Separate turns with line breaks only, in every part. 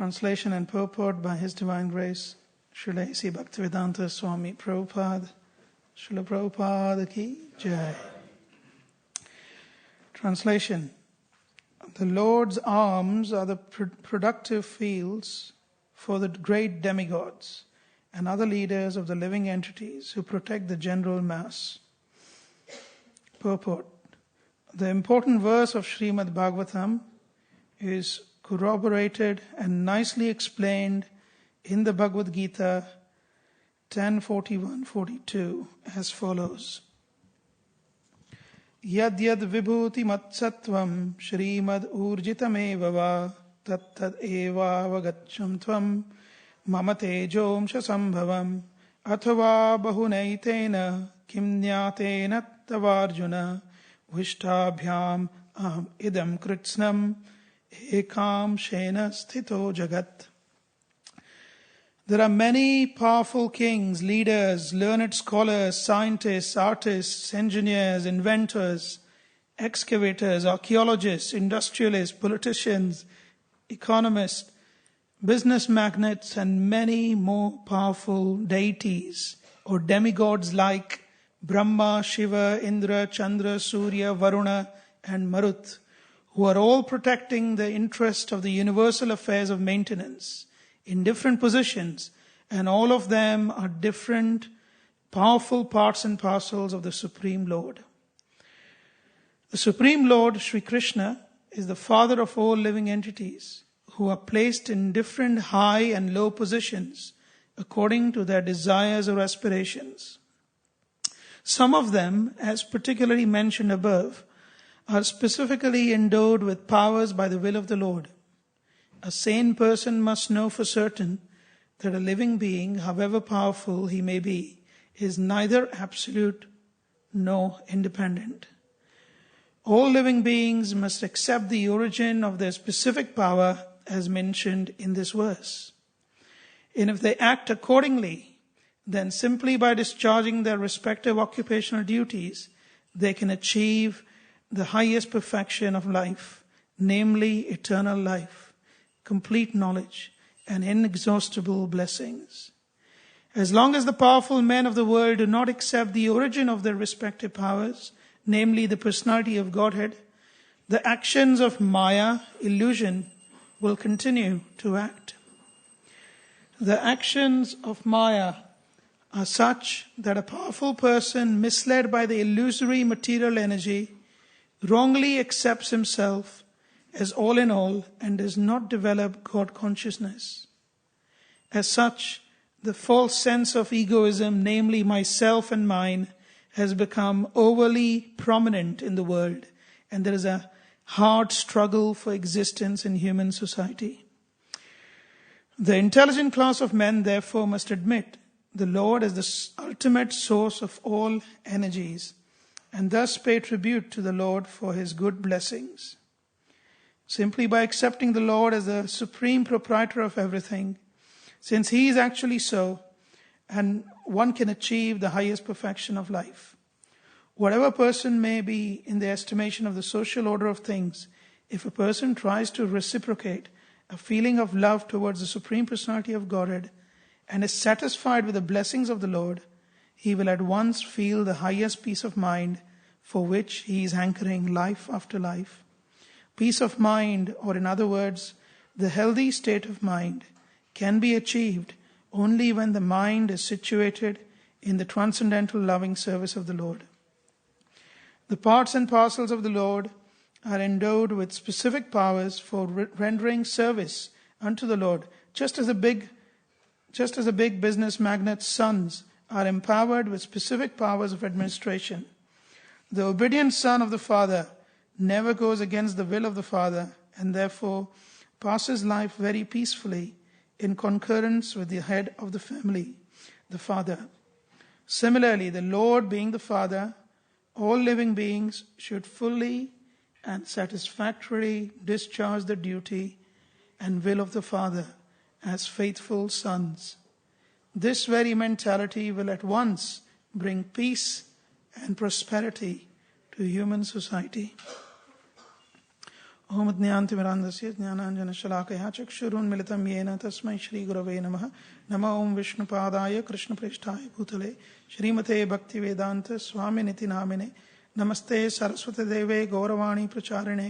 Translation and purport by His Divine Grace, Srila A.C. Bhaktivedanta Swami Prabhupada, Srila Prabhupada Ki Jai. Translation. The Lord's arms are the productive fields for the great demigods and other leaders of the living entities who protect the general mass. Purport. The important verse of Srimad Bhagavatam is corroborated and nicely explained in the Bhagavad Gita 10:41-42 as follows. Yad yad vibhuti matsattvam Shrimad urjitameva va tat tad eva avagaccham tvam mama tejomsha sambhavam athava bahunaitena kim nyatena tavarjuna vishtabhyam aham idam kritsnam ekam shena sthito jagat. There are many powerful kings, leaders, learned scholars, scientists, artists, engineers, inventors, excavators, archaeologists, industrialists, politicians, economists, business magnates, and many more powerful deities or demigods like Brahma, Shiva, Indra, Chandra, Surya, Varuna, and Marut, who are all protecting the interest of the universal affairs of maintenance in different positions, and all of them are different powerful parts and parcels of the Supreme Lord. The Supreme Lord, Sri Krishna, is the father of all living entities who are placed in different high and low positions according to their desires or aspirations. Some of them, as particularly mentioned above, are specifically endowed with powers by the will of the Lord. A sane person must know for certain that a living being, however powerful he may be, is neither absolute nor independent. All living beings must accept the origin of their specific power as mentioned in this verse. And if they act accordingly, then simply by discharging their respective occupational duties, they can achieve the highest perfection of life, namely eternal life, complete knowledge, and inexhaustible blessings. As long as the powerful men of the world do not accept the origin of their respective powers, namely the personality of Godhead, the actions of Maya, illusion, will continue to act. The actions of Maya are such that a powerful person misled by the illusory material energy wrongly accepts himself as all in all and does not develop God consciousness. As such, the false sense of egoism, namely myself and mine, has become overly prominent in the world, and there is a hard struggle for existence in human society. The intelligent class of men, therefore, must admit the Lord as the ultimate source of all energies, and thus pay tribute to the Lord for His good blessings. Simply by accepting the Lord as the supreme proprietor of everything, since He is actually so, and one can achieve the highest perfection of life. Whatever person may be in the estimation of the social order of things, if a person tries to reciprocate a feeling of love towards the Supreme Personality of Godhead and is satisfied with the blessings of the Lord, he will at once feel the highest peace of mind for which he is hankering life after life. Peace of mind, or in other words, the healthy state of mind, can be achieved only when the mind is situated in the transcendental loving service of the Lord. The parts and parcels of the Lord are endowed with specific powers for rendering service unto the Lord, just as a big business magnate's sons are empowered with specific powers of administration. The obedient son of the Father never goes against the will of the Father, and therefore passes life very peacefully in concurrence with the head of the family, the Father. Similarly, the Lord being the Father, all living beings should fully and satisfactorily discharge the duty and will of the Father as faithful sons. This very mentality will at once bring peace and prosperity to human society. ओम ज्ञानतिमिरान्धस्य ज्ञानाञ्जनशलाकया चक्षुरुन्मिलितं येन तस्मै श्रीगुरवे नमः। नमो ओं विष्णुपादाय कृष्णप्रेष्ठाय भूतले श्रीमते भक्तिवेदान्त स्वामिनिति नामिने। नमस्ते सरस्वतीदेवे गौरवाणी प्रचारिणे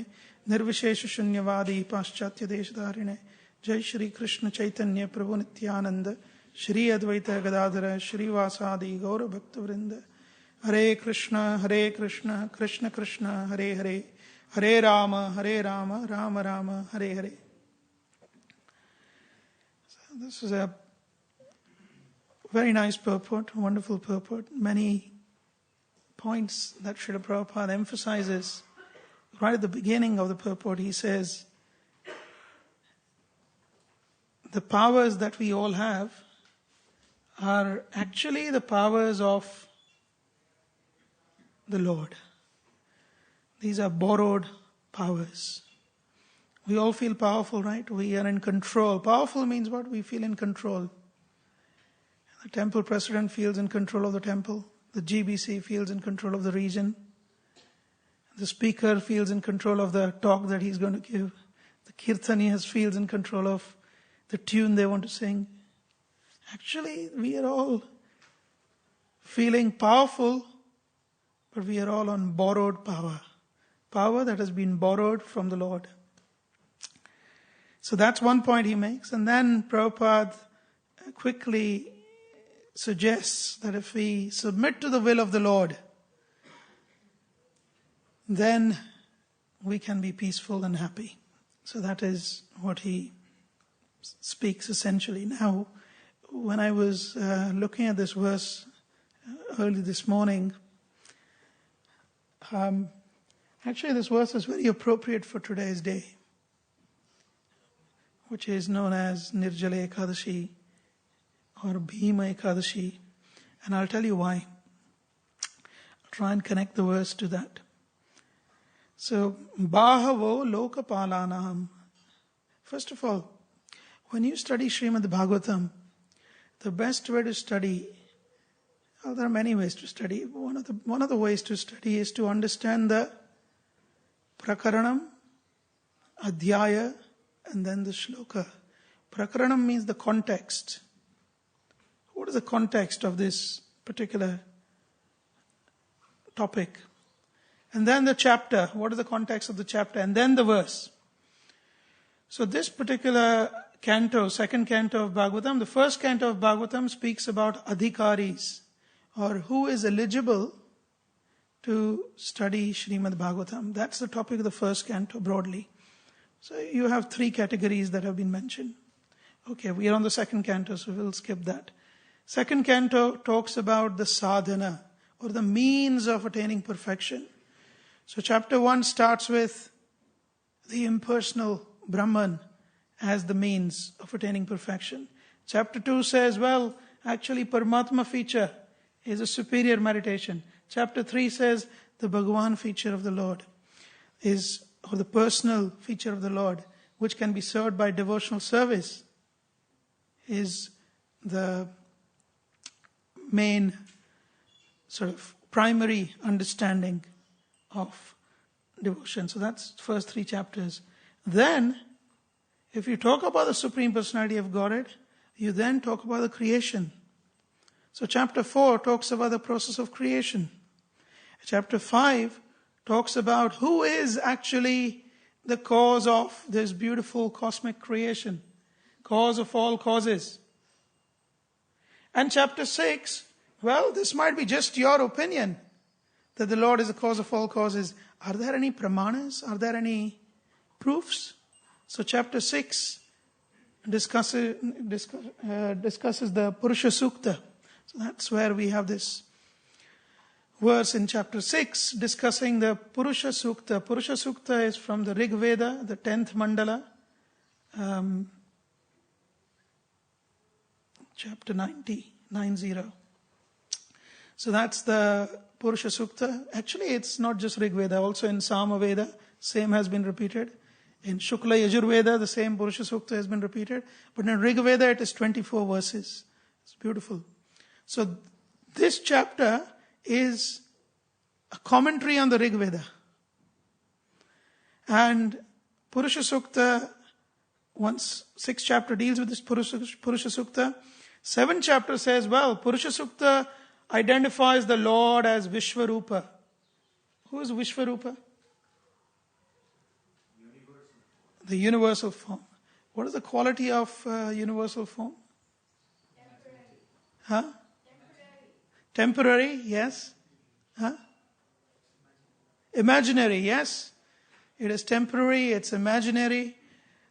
निर्विशेषशून्यवादी पाश्चात्यदेशधारिणे। जय श्री कृष्ण चैतन्य प्रभु नित्यानंद श्री अद्वैत गदाधर श्रीवासादि गौरभक्तवृंद। हरे कृष्ण कृष्ण कृष्ण हरे हरे, हरे Ram Ram Ram Hare Hare. So this is a very nice purport, wonderful purport. Many points that Srila Prabhupada emphasizes. Right at the beginning of the purport, he says, the powers that we all have are actually the powers of the Lord. These are borrowed powers. We all feel powerful, right? We are in control. Powerful means what? We feel in control. The temple president feels in control of the temple. The GBC feels in control of the region. The speaker feels in control of the talk that he's going to give. The kirtaniyas feels in control of the tune they want to sing. Actually, we are all feeling powerful, but we are all on borrowed power. Power that has been borrowed from the Lord. So that's one point he makes. And then Prabhupada quickly suggests that if we submit to the will of the Lord, then we can be peaceful and happy. So that is what he speaks essentially. Now, when I was looking at this verse early this morning, actually this verse is very appropriate for today's day, which is known as Nirjala Ekadashi or Bhima Ekadashi. And I'll tell you why. I'll try and connect the verse to that. So, Bahavo Lokapalanam. First of all, when you study Srimad Bhagavatam, the best way to study, there are many ways to study. One of the ways to study is to understand the Prakaranam, Adhyaya, and then the Shloka. Prakaranam means the context. What is the context of this particular topic? And then the chapter. What is the context of the chapter? And then the verse. So this particular canto, second canto of Bhagavatam, the first canto of Bhagavatam speaks about adhikaris, or who is eligible to study Srimad Bhagavatam. That's the topic of the first canto broadly. So you have three categories that have been mentioned. Okay, we are on the second canto, so we'll skip that. Second canto talks about the sadhana, or the means of attaining perfection. So chapter 1 starts with the impersonal Brahman as the means of attaining perfection. Chapter 2 says, well, actually Paramatma feature is a superior meditation. Chapter 3 says the Bhagavan feature of the Lord is, or the personal feature of the Lord, which can be served by devotional service, is the main sort of primary understanding of devotion. So that's the first three chapters. Then, if you talk about the Supreme Personality of Godhead, you then talk about the creation. So chapter 4 talks about the process of creation. Chapter 5 talks about who is actually the cause of this beautiful cosmic creation, cause of all causes. And chapter 6, well, this might be just your opinion that the Lord is the cause of all causes. Are there any pramanas? Are there any proofs? So chapter 6 discusses the Purusha Sukta. So that's where we have this verse in chapter 6 discussing the Purusha Sukta. Purusha Sukta is from the Rig Veda, the 10th mandala, chapter 90. So that's the Purusha Sukta. Actually, it's not just Rig Veda, also in Sama Veda, same has been repeated. In Shukla Yajur Veda, the same Purusha Sukta has been repeated. But in Rig Veda, it is 24 verses. It's beautiful. So this chapter is a commentary on the Rig Veda. And Purusha Sukta, once 6th chapter deals with this Purusha Sukta. 7th chapter says, well, Purusha Sukta identifies the Lord as Vishvarupa. Who is Vishvarupa? The universal form. What is the quality of universal form? Huh? Temporary, yes. Huh? Imaginary, yes. It is temporary, it's imaginary.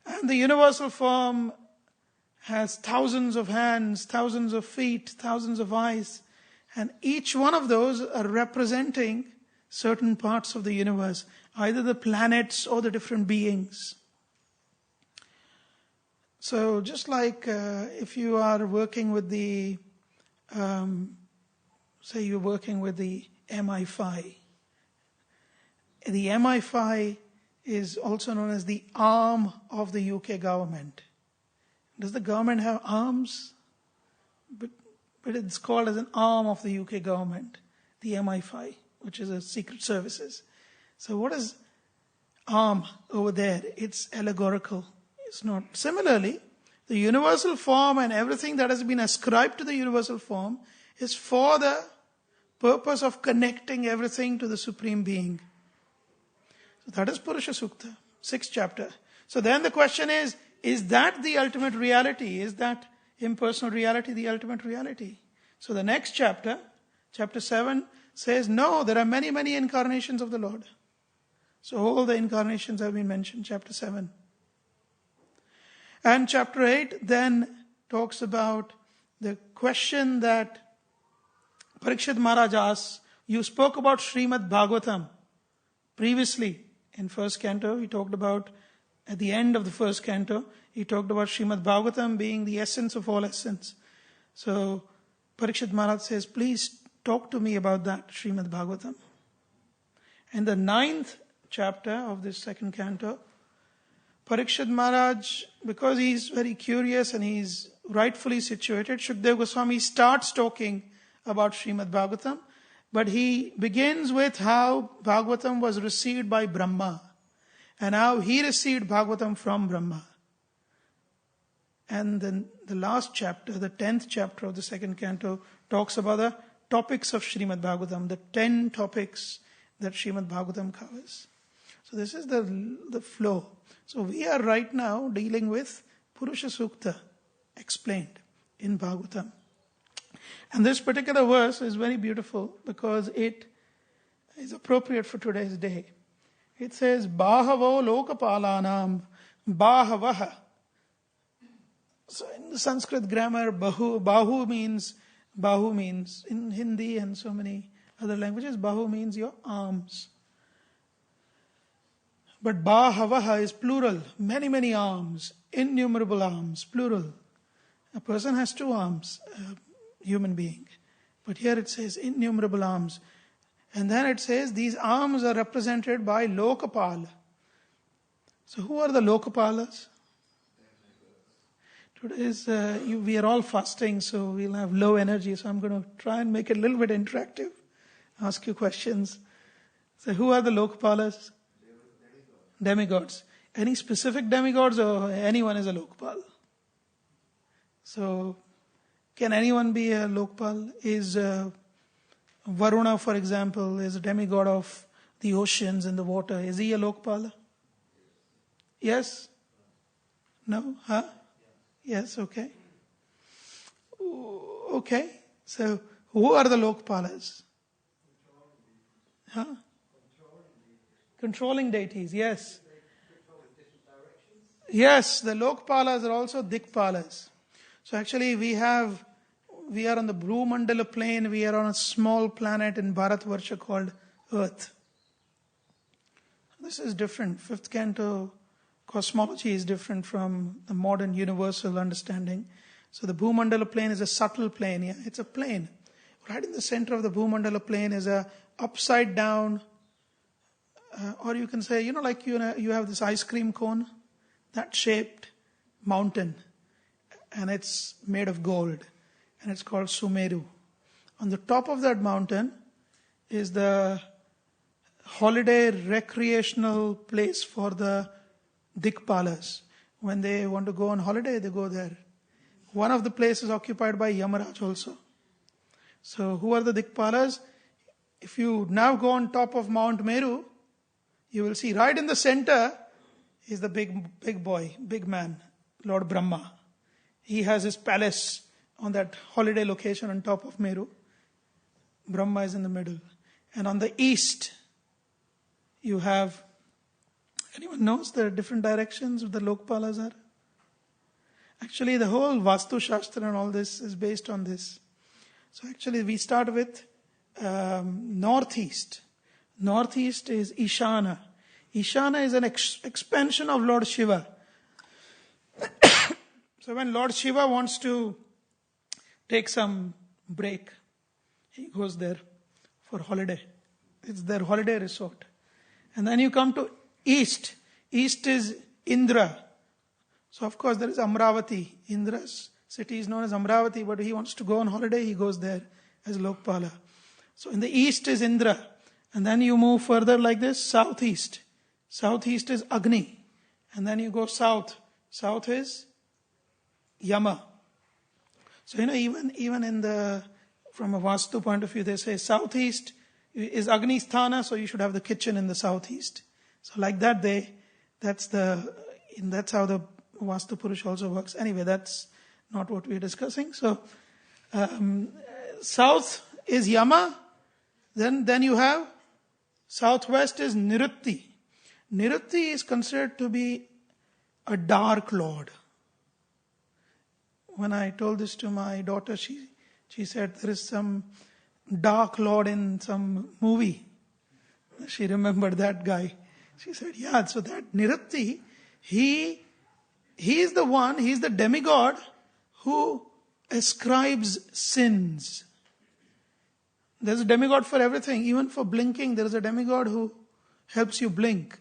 And the universal form has thousands of hands, thousands of feet, thousands of eyes. And each one of those are representing certain parts of the universe, either the planets or the different beings. So just like if you are working with the, say you're working with the MI5. The MI5 is also known as the arm of the UK government. Does the government have arms? But it's called as an arm of the UK government, the MI5, which is a secret services. So what is arm over there? It's allegorical. It's not. Similarly, the universal form and everything that has been ascribed to the universal form is for the purpose of connecting everything to the Supreme Being. So that is Purusha Sukta, 6th chapter. So then the question is that the ultimate reality? Is that impersonal reality the ultimate reality? So the next chapter, chapter 7, says, no, there are many, many incarnations of the Lord. So all the incarnations have been mentioned, chapter 7. And chapter 8 then talks about the question that Parikshit Maharaj asks. You spoke about Srimad Bhagavatam previously in first canto. He talked about, at the end of the first canto, he talked about Srimad Bhagavatam being the essence of all essence. So Parikshit Maharaj says, please talk to me about that, Srimad Bhagavatam. And the 9th chapter of this second canto, Parikshit Maharaj, because he's very curious and he's rightfully situated, Shukdev Goswami starts talking about Srimad Bhagavatam, but he begins with how Bhagavatam was received by Brahma and how he received Bhagavatam from Brahma. And then the last chapter, the 10th chapter of the second canto, talks about the topics of Srimad Bhagavatam, the 10 topics that Srimad Bhagavatam covers. So this is the flow. So we are right now dealing with Purusha Sukta, explained in Bhagavatam. And this particular verse is very beautiful because it is appropriate for today's day. It says, Bahavo lokapalanam bahavaha. So in the Sanskrit grammar, bahu means, in Hindi and so many other languages, bahu means your arms. But bahavaha is plural, many, many arms, innumerable arms, plural. A person has 2 arms, a human being. But here it says innumerable arms. And then it says these arms are represented by Lokapala. So who are the Lokapalas? Today we are all fasting, so we'll have low energy. So I'm going to try and make it a little bit interactive. Ask you questions. So who are the Lokapalas? Demigods. Any specific demigods or anyone is a Lokapal? So, can anyone be a Lokapal? Is Varuna, for example, is a demigod of the oceans and the water. Is he a Lokapala? Yes? No? Huh? Yes, okay. Okay. So, who are the Lokapalas? Huh? Controlling deities, yes. Yes, the Lokpalas are also Dikpalas. So actually we are on the Blue Mandala plane, we are on a small planet in Bharatvarsha called Earth. This is different. 5th canto cosmology is different from the modern universal understanding. So the Bhumandala plane is a subtle plane, yeah, it's a plane. Right in the center of the Bhumandala plane is a upside down, or you can say, like you have this ice cream cone, that shaped mountain, and it's made of gold, and it's called Sumeru. On the top of that mountain is the holiday recreational place for the Dikpalas. When they want to go on holiday, they go there. One of the places occupied by Yamaraj also. So who are the Dikpalas? If you now go on top of Mount Meru, you will see right in the center is the big boy, big man, Lord Brahma. He has his palace on that holiday location on top of Meru. Brahma is in the middle. And on the east, you have, anyone knows the different directions the Lokpalas are? Actually, the whole Vastu Shastra and all this is based on this. So actually, we start with northeast. Northeast is Ishana. Ishana is an expansion of Lord Shiva. So when Lord Shiva wants to take some break, he goes there for holiday. It's their holiday resort. And then you come to east. East is Indra. So of course there is Amravati. Indra's city is known as Amravati, but he wants to go on holiday, he goes there as Lokpala. So in the east is Indra. And then you move further like this, southeast. Southeast is Agni. And then you go south. South is Yama. So even in the, from a Vastu point of view, they say southeast is Agni Sthana, so you should have the kitchen in the southeast. So like that that's how the Vastu Purush also works. Anyway, that's not what we're discussing. So south is Yama. Then you have southwest is Nirutti. Nirutti is considered to be a dark lord. When I told this to my daughter, she said there is some dark lord in some movie. She remembered that guy. She said, yeah, so that Nirutti, he is the one, he is the demigod who ascribes sins. There's a demigod for everything. Even for blinking, there is a demigod who helps you blink.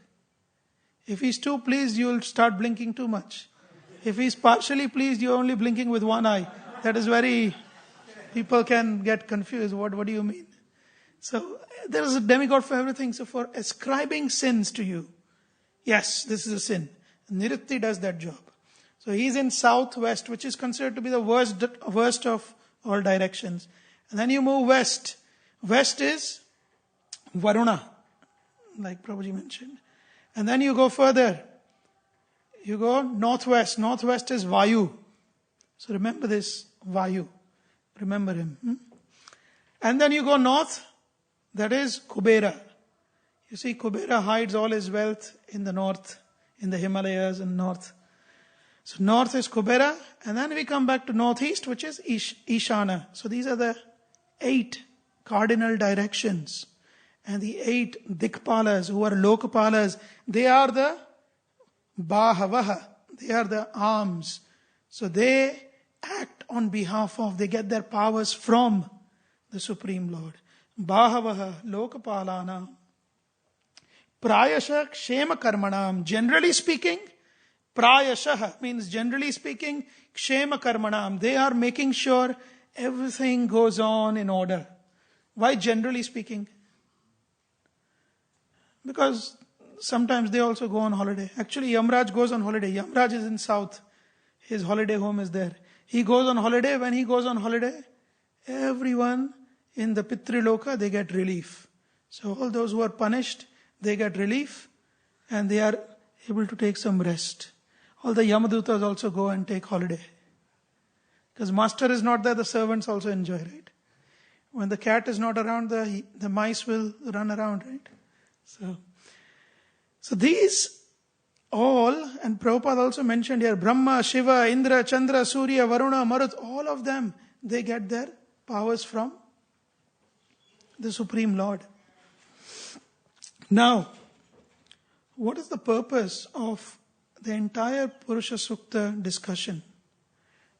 If he's too pleased, you'll start blinking too much. If he's partially pleased, you're only blinking with one eye. That is very, people can get confused. What do you mean? So there is a demigod for everything. So for ascribing sins to you, yes, this is a sin. Nirutti does that job. So he's in southwest, which is considered to be the worst of all directions. And then you move west. West is Varuna, like Prabhuji mentioned. And then you go further. You go northwest. Northwest is Vayu. So remember this, Vayu. Remember him. And then you go north. That is Kubera. You see, Kubera hides all his wealth in the north, in the Himalayas and north. So north is Kubera. And then we come back to northeast, which is Ishana. So these are the 8 cardinal directions. And the 8 Dikpalas, who are Lokapalas, they are the Bahavaha. They are the arms. So they act on behalf of, they get their powers from the Supreme Lord. Bahavaha Lokapalana. Prayasha Kshema Karmanam. Generally speaking, Prayasha means generally speaking, Kshema Karmanam. They are making sure everything goes on in order. Why generally speaking? Because sometimes they also go on holiday. Actually, Yamraj goes on holiday. Yamraj is in south. His holiday home is there. He goes on holiday. When he goes on holiday, everyone in the Pitriloka, they get relief. So all those who are punished, they get relief and they are able to take some rest. All the Yamadutas also go and take holiday. Because master is not there, the servants also enjoy, right? When the cat is not around, the mice will run around, right? So these all, and Prabhupada also mentioned here, Brahma, Shiva, Indra, Chandra, Surya, Varuna, Marut, all of them, they get their powers from the Supreme Lord. Now, what is the purpose of the entire Purusha Sukta discussion?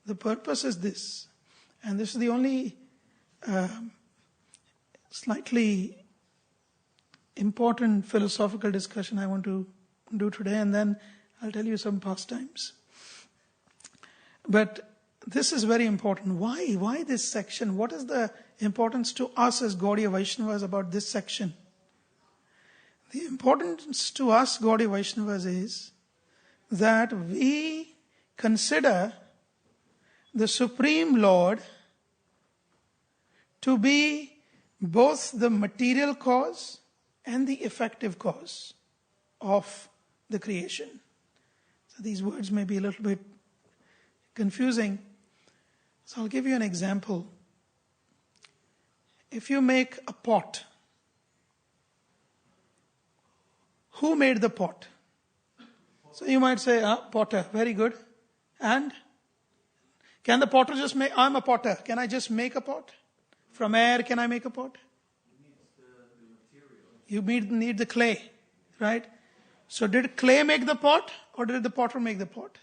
The purpose is this, and this is the only slightly important philosophical discussion I want to do today, and then I'll tell you some pastimes. But this is very important. Why this section? What is the importance to us as Gaudiya Vaishnavas about this section? The importance to us Gaudiya Vaishnavas is that we consider the Supreme Lord to be both the material cause and the effective cause of the creation. So these words may be a little bit confusing. So I'll give you an example. If you make a pot, who made the pot? So you might say, potter, very good. And can the potter just make, I'm a potter, can I just make a pot? From air, can I make a pot? You need the clay, right? So did clay make the pot or did the potter make the pot?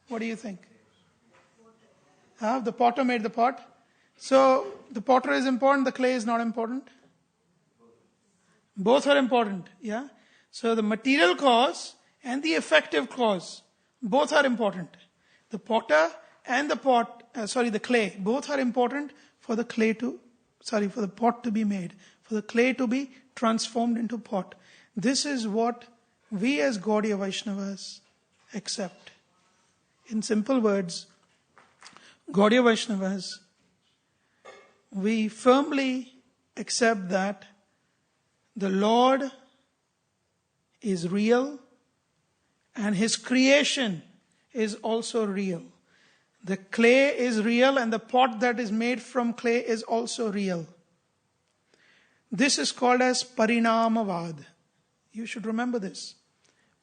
What do you think? The potter made the pot. So the potter is important, the clay is not important? Both are important, yeah? So the material cause and the effective cause, both are important. The potter and the the clay, both are important for the for the pot to be made, for the clay to be transformed into pot. This is what we as Gaudiya Vaishnavas accept. In simple words, Gaudiya Vaishnavas, we firmly accept that the Lord is real and His creation is also real. The clay is real and the pot that is made from clay is also real. This is called as Parinamavad. You should remember this.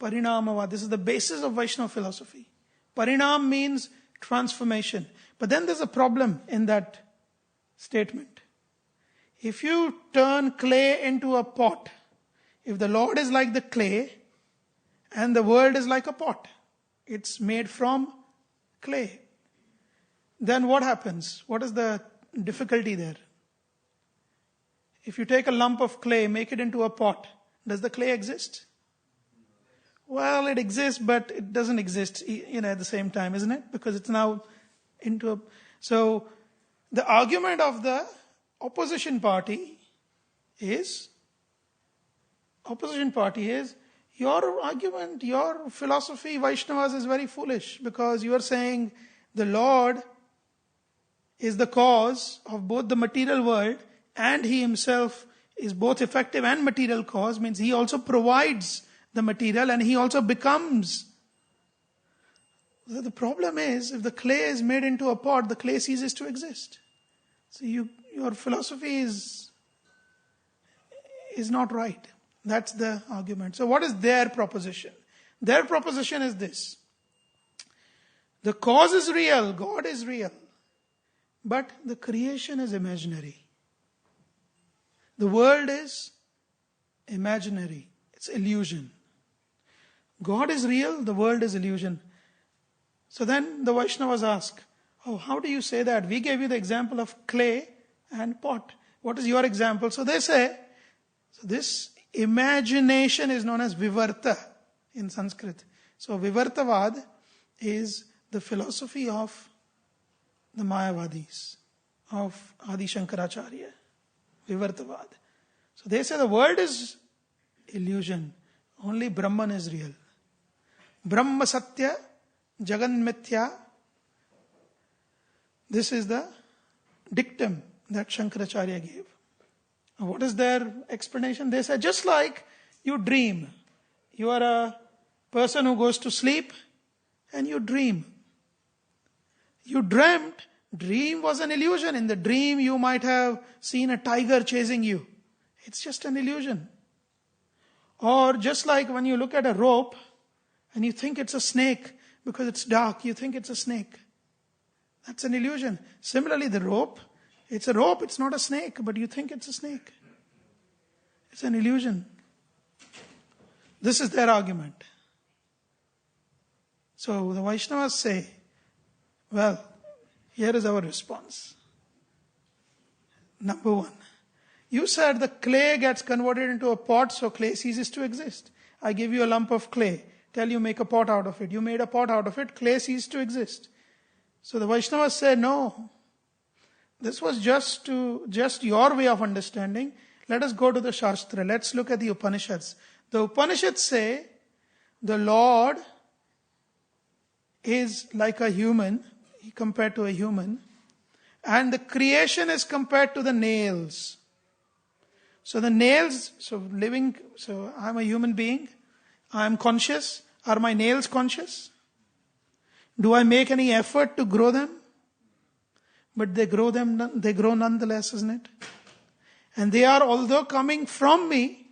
Parinamavad. This is the basis of Vaishnava philosophy. Parinam means transformation. But then there's a problem in that statement. If you turn clay into a pot, if the Lord is like the clay and the world is like a pot, it's made from clay, then what happens? What is the difficulty there? If you take a lump of clay, make it into a pot, does the clay exist? Well, it exists, but it doesn't exist, at the same time, isn't it? Because it's now into a... So, the argument of the opposition party is, your argument, your philosophy, Vaishnavas, is very foolish, because you are saying the Lord is the cause of both the material world and He Himself is both effective and material cause, means He also provides the material and He also becomes. So the problem is, if the clay is made into a pot, the clay ceases to exist. So your philosophy is not right. That's the argument. So what is their proposition? Their proposition is this. The cause is real, God is real, but the creation is imaginary. The world is imaginary. It's illusion. God is real, the world is illusion. So then the Vaishnavas ask, how do you say that? We gave you the example of clay and pot. What is your example? So they say, this imagination is known as Vivarta in Sanskrit. So Vivartavad is the philosophy of the Mayavadis, of Adi Shankaracharya. Vivartavad. So they say the world is illusion. Only Brahman is real. Brahma Satya, Jagan Mithya. This is the dictum that Shankaracharya gave. What is their explanation? They say, just like you dream. You are a person who goes to sleep and you dream. You dreamt. Dream was an illusion. In the dream you might have seen a tiger chasing you. It's just an illusion. Or just like when you look at a rope and you think it's a snake because it's dark, you think it's a snake. That's an illusion. Similarly, the rope, it's a rope, it's not a snake, but you think it's a snake. It's an illusion. This is their argument. So the Vaishnavas say, well, here is our response. Number one, you said the clay gets converted into a pot, so clay ceases to exist. I give you a lump of clay, tell you make a pot out of it. You made a pot out of it, clay ceased to exist. So the Vaishnavas say, no, this was just your way of understanding. Let us go to the Shastra. Let's look at the Upanishads. The Upanishads say the Lord is like a human, compared to a human, and the creation is compared to the nails. So the nails, so I'm a human being, I am conscious. Are my nails conscious? Do I make any effort to grow them? But they grow nonetheless, isn't it? And they are, although coming from me,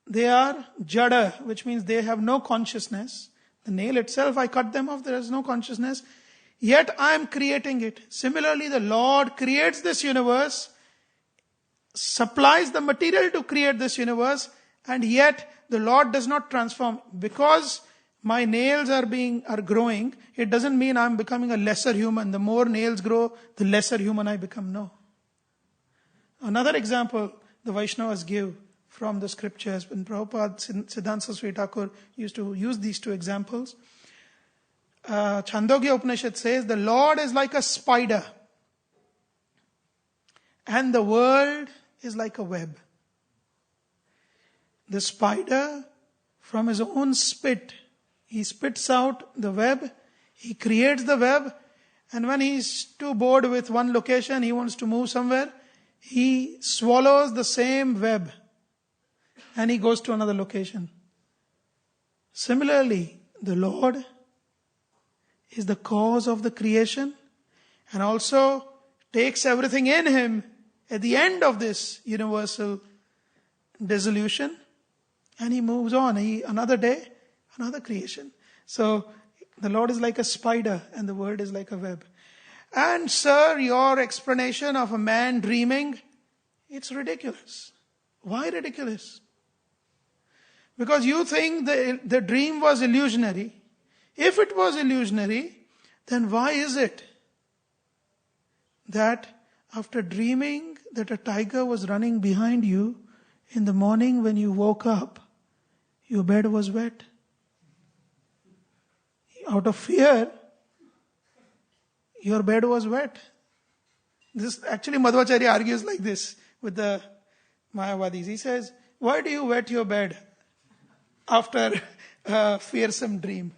they are jada, which means they have no consciousness. The nail itself, I cut them off, there is no consciousness. Yet I am creating it. Similarly, the Lord creates this universe, supplies the material to create this universe, and yet the Lord does not transform. Because my nails are growing, it doesn't mean I'm becoming a lesser human. The more nails grow, the lesser human I become. No. Another example the Vaishnavas give from the scriptures, when Prabhupada, Siddhanta Saraswati Thakur used to use these two examples. Chandogya Upanishad says, the Lord is like a spider, and the world is like a web. The spider, from his own spit, he spits out the web, he creates the web, and when he's too bored with one location, he wants to move somewhere, he swallows the same web and he goes to another location. Similarly, the Lord is the cause of the creation and also takes everything in him at the end of this universal dissolution, and he moves on. Another day, another creation. So the Lord is like a spider and the world is like a web. And sir, your explanation of a man dreaming, it's ridiculous. Why ridiculous? Because you think the dream was illusionary. If it was illusionary, then why is it that after dreaming that a tiger was running behind you, in the morning when you woke up, your bed was wet? Out of fear, your bed was wet. This actually Madhvacharya argues like this with the Mayavadis. He says, why do you wet your bed after a fearsome dream?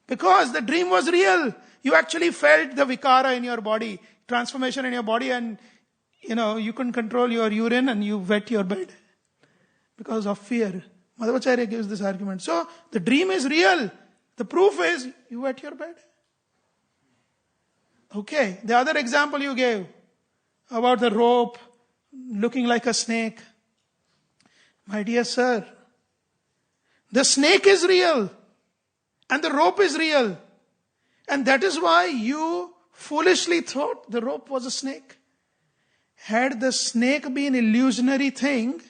Because the dream was real. You actually felt the vikara in your body, transformation in your body, and you couldn't control your urine and you wet your bed because of fear. Madhvacharya gives this argument. So the dream is real. The proof is you wet your bed. Okay, the other example you gave about the rope looking like a snake. My dear sir, the snake is real and the rope is real. And that is why you foolishly thought the rope was a snake. Had the snake been an illusionary thing,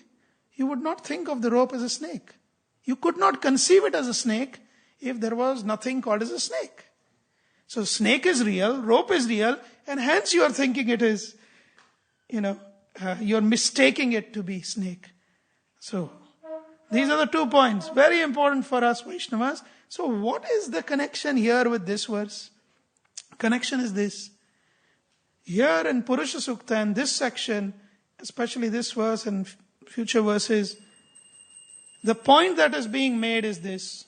you would not think of the rope as a snake. You could not conceive it as a snake if there was nothing called as a snake. So snake is real, rope is real, and hence you are thinking it is, you're mistaking it to be snake. So these are the 2 points, very important for us Vaishnavas. So what is the connection here with this verse? Connection is this. Here in Purusha Sukta, in this section, especially this verse and future verses, the point that is being made is this,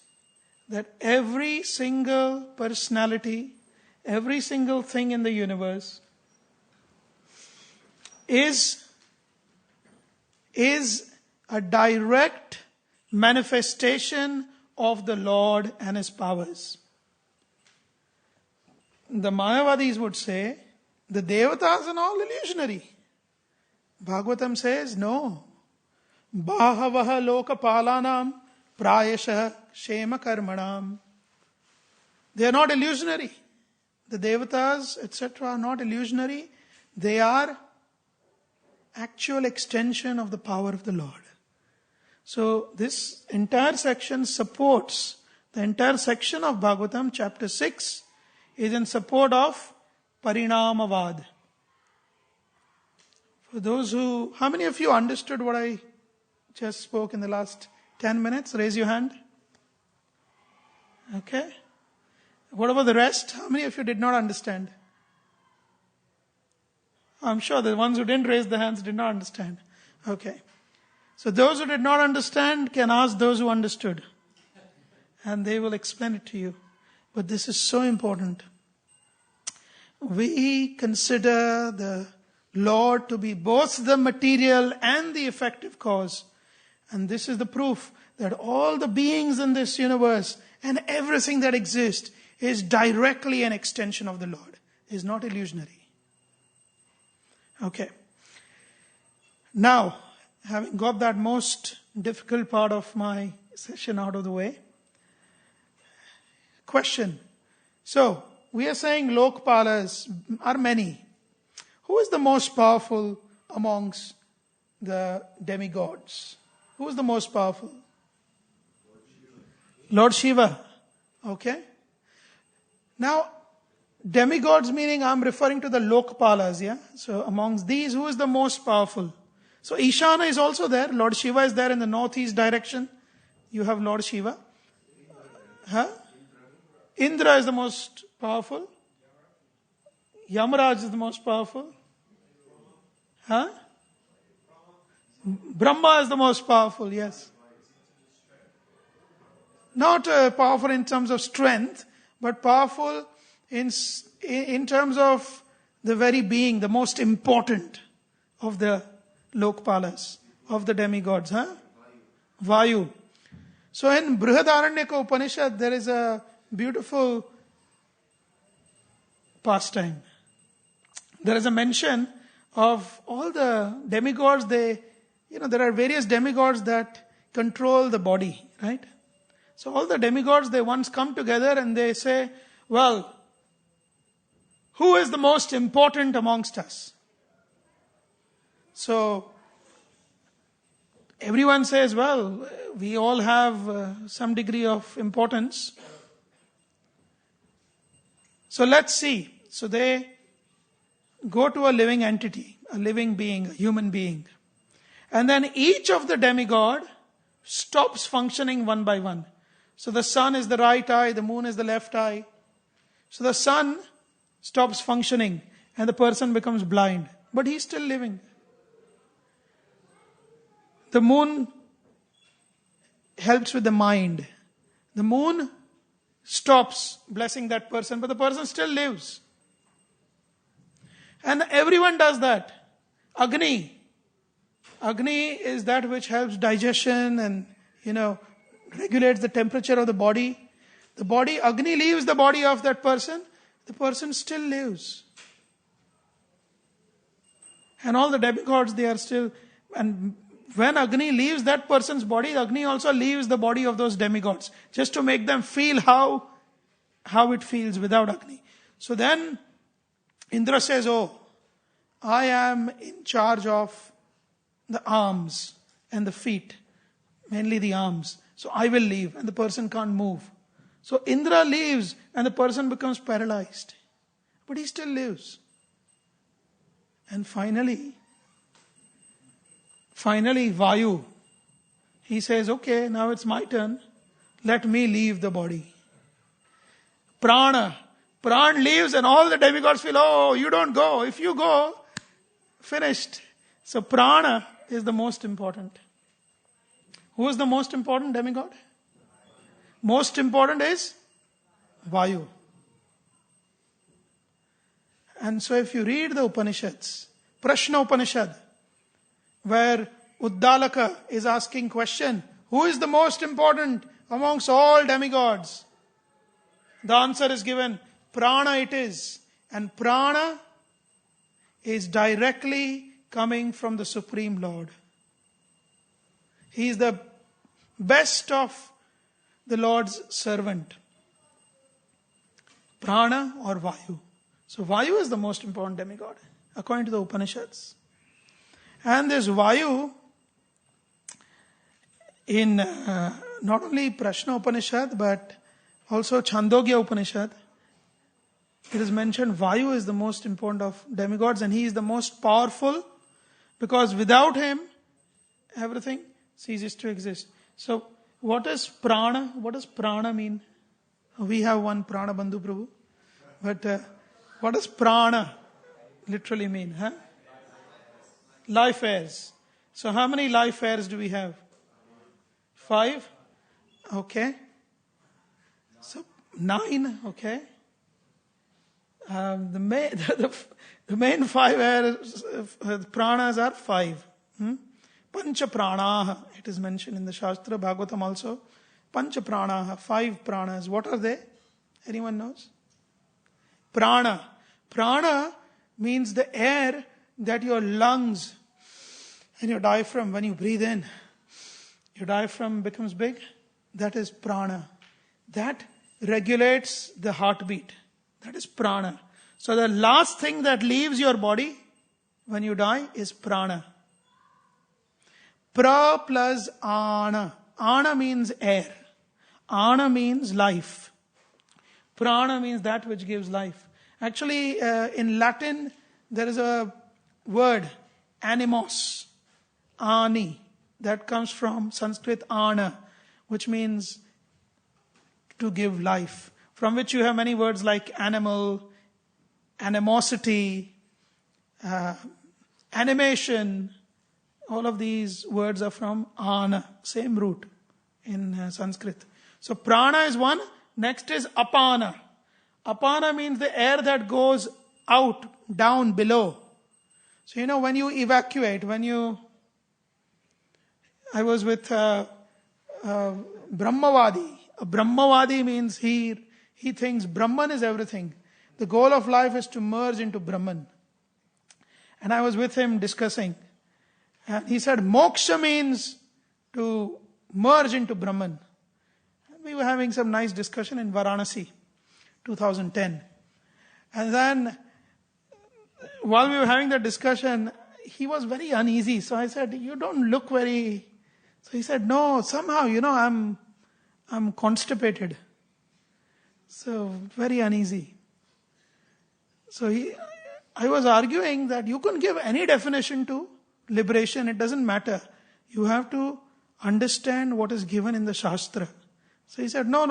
that every single personality, every single thing in the universe is a direct manifestation of the Lord and His powers. The Mayavadis would say, the Devatas are all illusionary. Bhagavatam says, no. Bahavaha lokapalanam prayasha shema karmanam. They are not illusionary. The Devatas, etc. are not illusionary. They are actual extension of the power of the Lord. So this entire section supports, the entire section of Bhagavatam, chapter 6, is in support of Parinamavad. For those how many of you understood what I just spoke in the last 10 minutes? Raise your hand. Okay. What about the rest? How many of you did not understand? I'm sure the ones who didn't raise their hands did not understand. Okay. So those who did not understand can ask those who understood. And they will explain it to you. But this is so important. We consider the Lord to be both the material and the effective cause. And this is the proof that all the beings in this universe and everything that exists is directly an extension of the Lord. It is not illusionary. Okay. Now, having got that most difficult part of my session out of the way, question. So, we are saying Lokpalas are many. Who is the most powerful amongst the demigods? Who is the most powerful? Lord Shiva. Okay. Now, demigods meaning I'm referring to the Lokpalas, yeah? So amongst these, who is the most powerful? So Ishana is also there. Lord Shiva is there in the northeast direction. You have Lord Shiva. Huh? Indra is the most powerful. Yamaraj is the most powerful. Huh? Brahma is the most powerful, yes. Not powerful in terms of strength, but powerful in terms of the very being, the most important of the Lokpalas, of the demigods. Huh? Vayu. So in Brihadaranyaka Upanishad, there is a beautiful pastime. There is a mention of all the demigods. There are various demigods that control the body, right? So all the demigods, they once come together and they say, well, who is the most important amongst us? So everyone says, well, we all have some degree of importance. So let's see. So they go to a living entity, a living being, a human being. And then each of the demigod stops functioning one by one. So the sun is the right eye, the moon is the left eye. So the sun stops functioning and the person becomes blind. But he's still living. The moon helps with the mind. The moon stops blessing that person, but the person still lives. And everyone does that. Agni is that which helps digestion and, regulates the temperature of the body. Agni leaves the body of that person, the person still lives. And all the demigods, they are still, and when Agni leaves that person's body, Agni also leaves the body of those demigods, just to make them feel how it feels without Agni. So then Indra says, oh, I am in charge of the arms and the feet, mainly the arms. So I will leave, and the person can't move. So Indra leaves and the person becomes paralyzed. But he still lives. And finally Vayu, he says, okay, now it's my turn. Let me leave the body. Prana leaves and all the demigods feel, oh, you don't go. If you go, finished. So Prana is the most important. Who is the most important demigod? Most important is Vayu. And so if you read the Upanishads, Prashna Upanishad, where Uddalaka is asking question, who is the most important amongst all demigods? The answer is given, Prana it is. And Prana is directly coming from the Supreme Lord. He is the best of the Lord's servant. Prana or Vayu. So Vayu is the most important demigod, according to the Upanishads. And this Vayu, in not only Prashna Upanishad, but also Chandogya Upanishad, it is mentioned Vayu is the most important of demigods, and he is the most powerful, because without him, everything ceases to exist. So, what is prana? What does prana mean? We have one Prana Bandhu Prabhu. But what does prana literally mean? Huh? Life airs. So how many life airs do we have? 5. Okay. So 9. Okay. The main 5 airs, pranas are 5. Pancha pranaha, it is mentioned in the Shastra, Bhagavatam also. Pancha pranaha, 5 pranas. What are they? Anyone knows? Prana. Prana means the air that your lungs and your diaphragm, when you breathe in, your diaphragm becomes big. That is prana. That regulates the heartbeat. That is prana. So the last thing that leaves your body when you die is prana. Pra plus ana. Ana means air. Ana means life. Prana means that which gives life. Actually, in Latin, there is a word, animos, ani, that comes from Sanskrit ana, which means to give life. From which you have many words like animal, animosity, animation. All of these words are from ana, same root in Sanskrit. So prana is one. Next is apana. Apana means the air that goes out, down, below. So when you evacuate, I was with Brahmavadi. A Brahmavadi means he thinks Brahman is everything. The goal of life is to merge into Brahman. And I was with him discussing. And he said, moksha means to merge into Brahman. And we were having some nice discussion in Varanasi, 2010. And then, while we were having that discussion, he was very uneasy. So I said, you don't look very... So he said, no, somehow, I'm constipated. So, very uneasy. So I was arguing that you can give any definition to liberation, it doesn't matter. You have to understand what is given in the Shastra. So he said, no,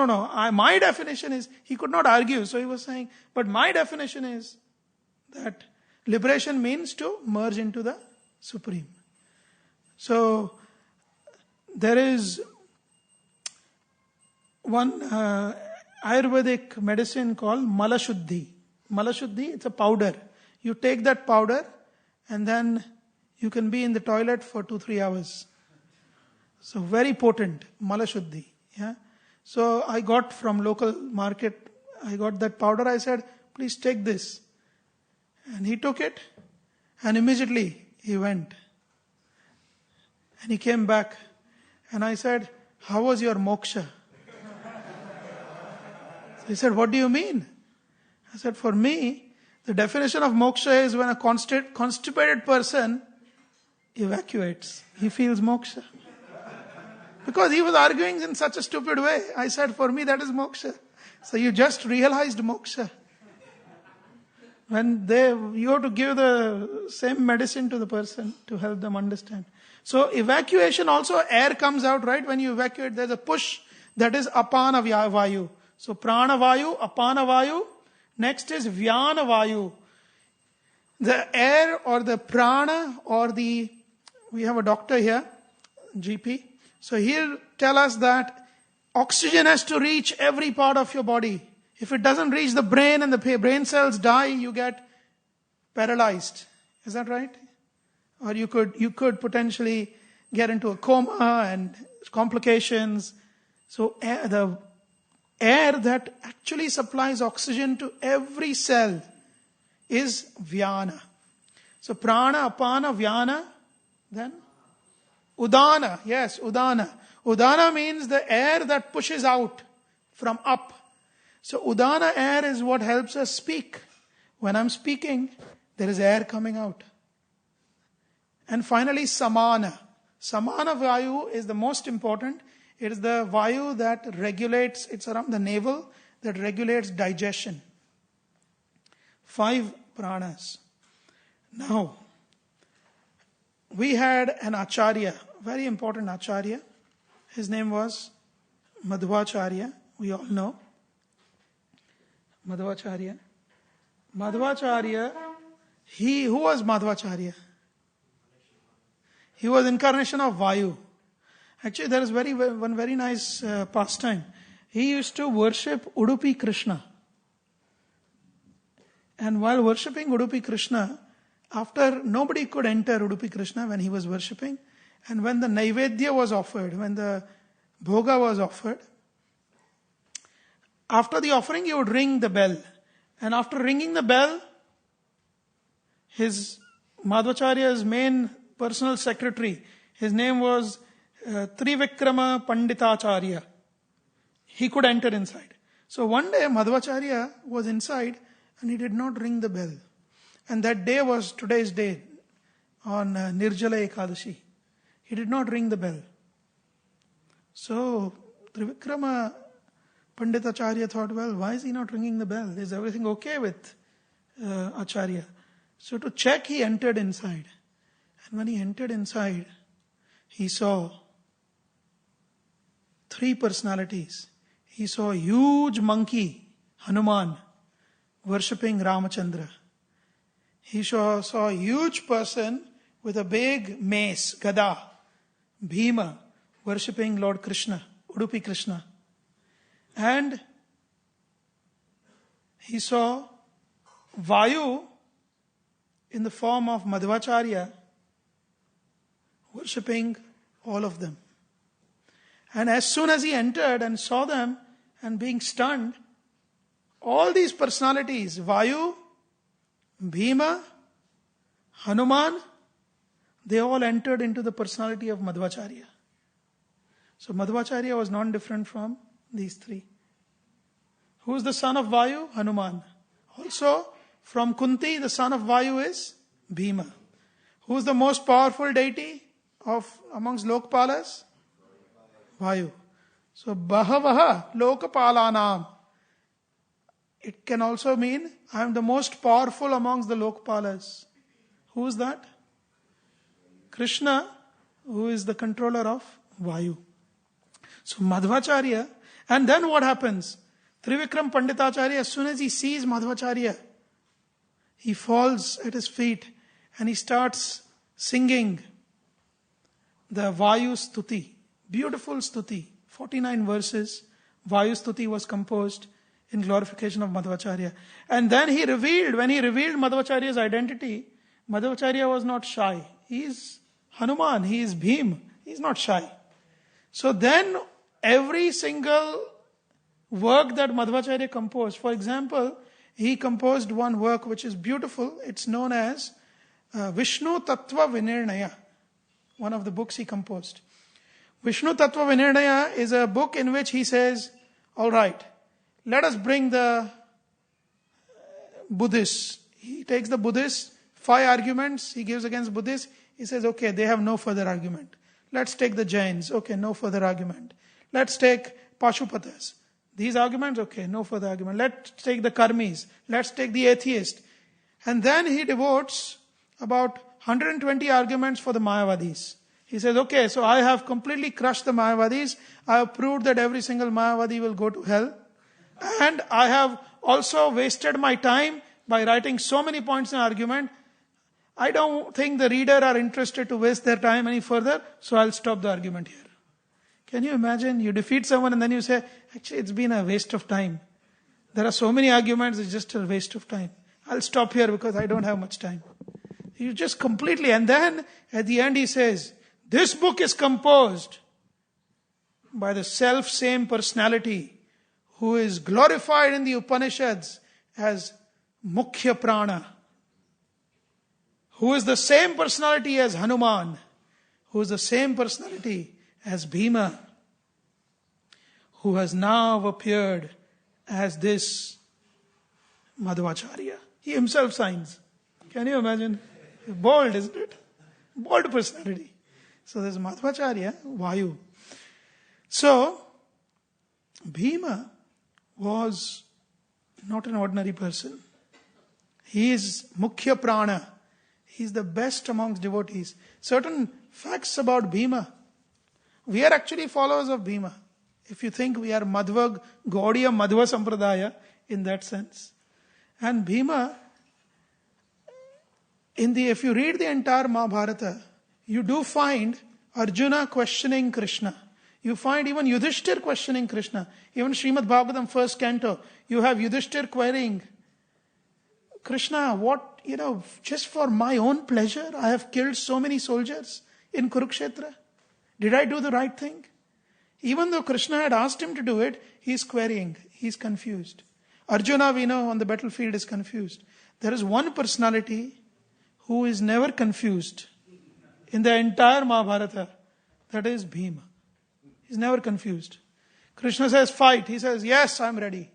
my definition is, he could not argue. So he was saying, but my definition is that liberation means to merge into the Supreme. So, there is one Ayurvedic medicine called Malashuddhi. Malashuddhi, it's a powder. You take that powder and then you can be in the toilet for 2-3 hours. So very potent, Malashuddhi. Yeah. So I got from local market, I got that powder. I said, please take this. And he took it and immediately he went. And he came back. And I said, how was your moksha? So he said, what do you mean? I said, for me, the definition of moksha is when a constipated person evacuates. He feels moksha. Because he was arguing in such a stupid way. I said, for me that is moksha. So you just realized moksha. When you have to give the same medicine to the person to help them understand. So evacuation also, air comes out, right? When you evacuate, there's a push, that is apana vayu. So prana vayu, apana vayu. Next is vyana vayu. The air or the prana or we have a doctor here, GP. So he'll tell us that oxygen has to reach every part of your body. If it doesn't reach the brain and the brain cells die, you get paralyzed. Is that right? Or you could potentially get into a coma and complications. So the air that actually supplies oxygen to every cell is vyana. So prana, apana, vyana, then udana. Yes, udana. Udana means the air that pushes out from up. So udana air is what helps us speak. When I'm speaking, there is air coming out. And finally, samana. Samana vayu is the most important. It is the vayu that regulates, it's around the navel, that regulates digestion. 5 pranas. Now, we had an acharya, very important acharya. His name was Madhvacharya, we all know. Madhvacharya. Madhvacharya, who was Madhvacharya? He was incarnation of Vayu. Actually, there is one very nice pastime. He used to worship Udupi Krishna. And while worshipping Udupi Krishna, after nobody could enter Udupi Krishna when he was worshipping, and when the Naivedya was offered, when the Bhoga was offered, after the offering he would ring the bell. And after ringing the bell, his Madhvacharya's main personal secretary, his name was Trivikrama Panditacharya. He could enter inside. So one day Madhvacharya was inside and he did not ring the bell. And that day was today's day on Nirjala Ekadashi. He did not ring the bell. So Trivikrama Panditacharya thought, well, why is he not ringing the bell? Is everything okay with Acharya? So to check, he entered inside. And when he entered inside, he saw three personalities. He saw a huge monkey, Hanuman, worshipping Ramachandra. He saw a huge person with a big mace, Gada, Bhima, worshipping Lord Krishna, Udupi Krishna. And he saw Vayu in the form of Madhvacharya worshipping all of them. And as soon as he entered and saw them and being stunned, all these personalities, Vayu, Bhima, Hanuman, they all entered into the personality of Madhvacharya. So Madhvacharya was not different from these three. Who is the son of Vayu? Hanuman. Also, from Kunti, the son of Vayu is Bhima. Who is the most powerful deity amongst Lokpalas? Vayu. So, Bahavaha Lokapalanam. It can also mean, I am the most powerful amongst the Lokpalas. Who is that? Krishna, who is the controller of Vayu. So, Madhvacharya. And then what happens? Trivikram Panditacharya, as soon as he sees Madhvacharya, he falls at his feet and he starts singing the Vayu Stuti. Beautiful Stuti. 49 verses. Vayu Stuti was composed in glorification of Madhvacharya. And then when he revealed Madhvacharya's identity, Madhvacharya was not shy. He is Hanuman, he is Bhim, he is not shy. So then every single work that Madhvacharya composed, for example, he composed one work which is beautiful. It's known as Vishnu Tattva Vinirnaya, one of the books he composed. Vishnu Tattva Vinirnaya is a book in which he says, all right, let us bring the Buddhists. He takes the Buddhists, 5 arguments he gives against Buddhists. He says, okay, they have no further argument. Let's take the Jains. Okay, no further argument. Let's take Pashupatas. These arguments, okay, no further argument. Let's take the Karmis. Let's take the atheist. And then he devotes about 120 arguments for the Mayavadis. He says, okay, so I have completely crushed the Mayavadis. I have proved that every single Mayavadi will go to hell. And I have also wasted my time by writing so many points in argument. I don't think the reader are interested to waste their time any further, so I'll stop the argument here. Can you imagine? You defeat someone and then you say, actually it's been a waste of time. There are so many arguments, it's just a waste of time. I'll stop here because I don't have much time. You just completely, and then at the end he says, this book is composed by the self-same personality who is glorified in the Upanishads as Mukhya Prana, who is the same personality as Hanuman, who is the same personality as Bhima, who has now appeared as this Madhvacharya. He himself signs. Can you imagine? Bold, isn't it? Bold personality. So there's Madhvacharya, Vayu. So, Bhima was not an ordinary person. He is Mukhya Prana. He is the best amongst devotees. Certain facts about Bhima. We are actually followers of Bhima. If you think we are Madhva, Gaudiya Madhva Sampradaya in that sense. And Bhima, if you read the entire Mahabharata, you do find Arjuna questioning Krishna. You find even Yudhishthir questioning Krishna. Even Srimad Bhagavatam first canto, you have Yudhishthir querying, Krishna, what, just for my own pleasure, I have killed so many soldiers in Kurukshetra. Did I do the right thing? Even though Krishna had asked him to do it, he's querying, he's confused. Arjuna, we know, on the battlefield is confused. There is one personality who is never confused in the entire Mahabharata. That is Bhima. He's never confused. Krishna says, fight. He says, yes, I'm ready.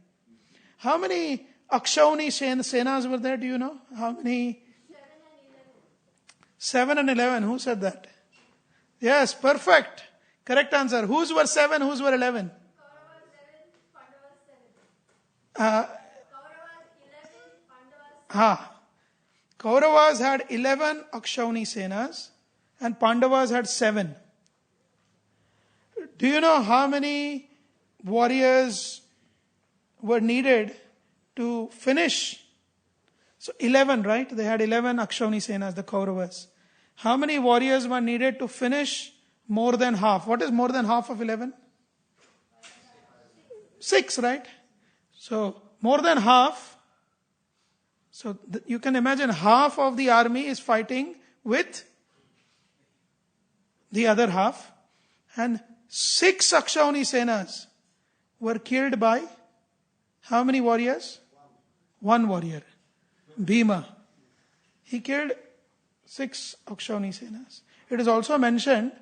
How many Akshauni Senas were there, do you know? How many? 7 and 11. Who said that? Yes, perfect. Correct answer. Whose were 7, whose were 11? Kauravas had 11 Akshauni Senas and Pandavas had 7. Do you know how many warriors were needed to finish? So 11, right? They had 11 Akshauni Senas, the Kauravas. How many warriors were needed to finish more than half? What is more than half of 11? 6, right? So more than half. So you can imagine half of the army is fighting with the other half. And 6 Akshauni Senas were killed by how many warriors? 1 warrior. Bhima. He killed 6 Akshauni Senas. It is also mentioned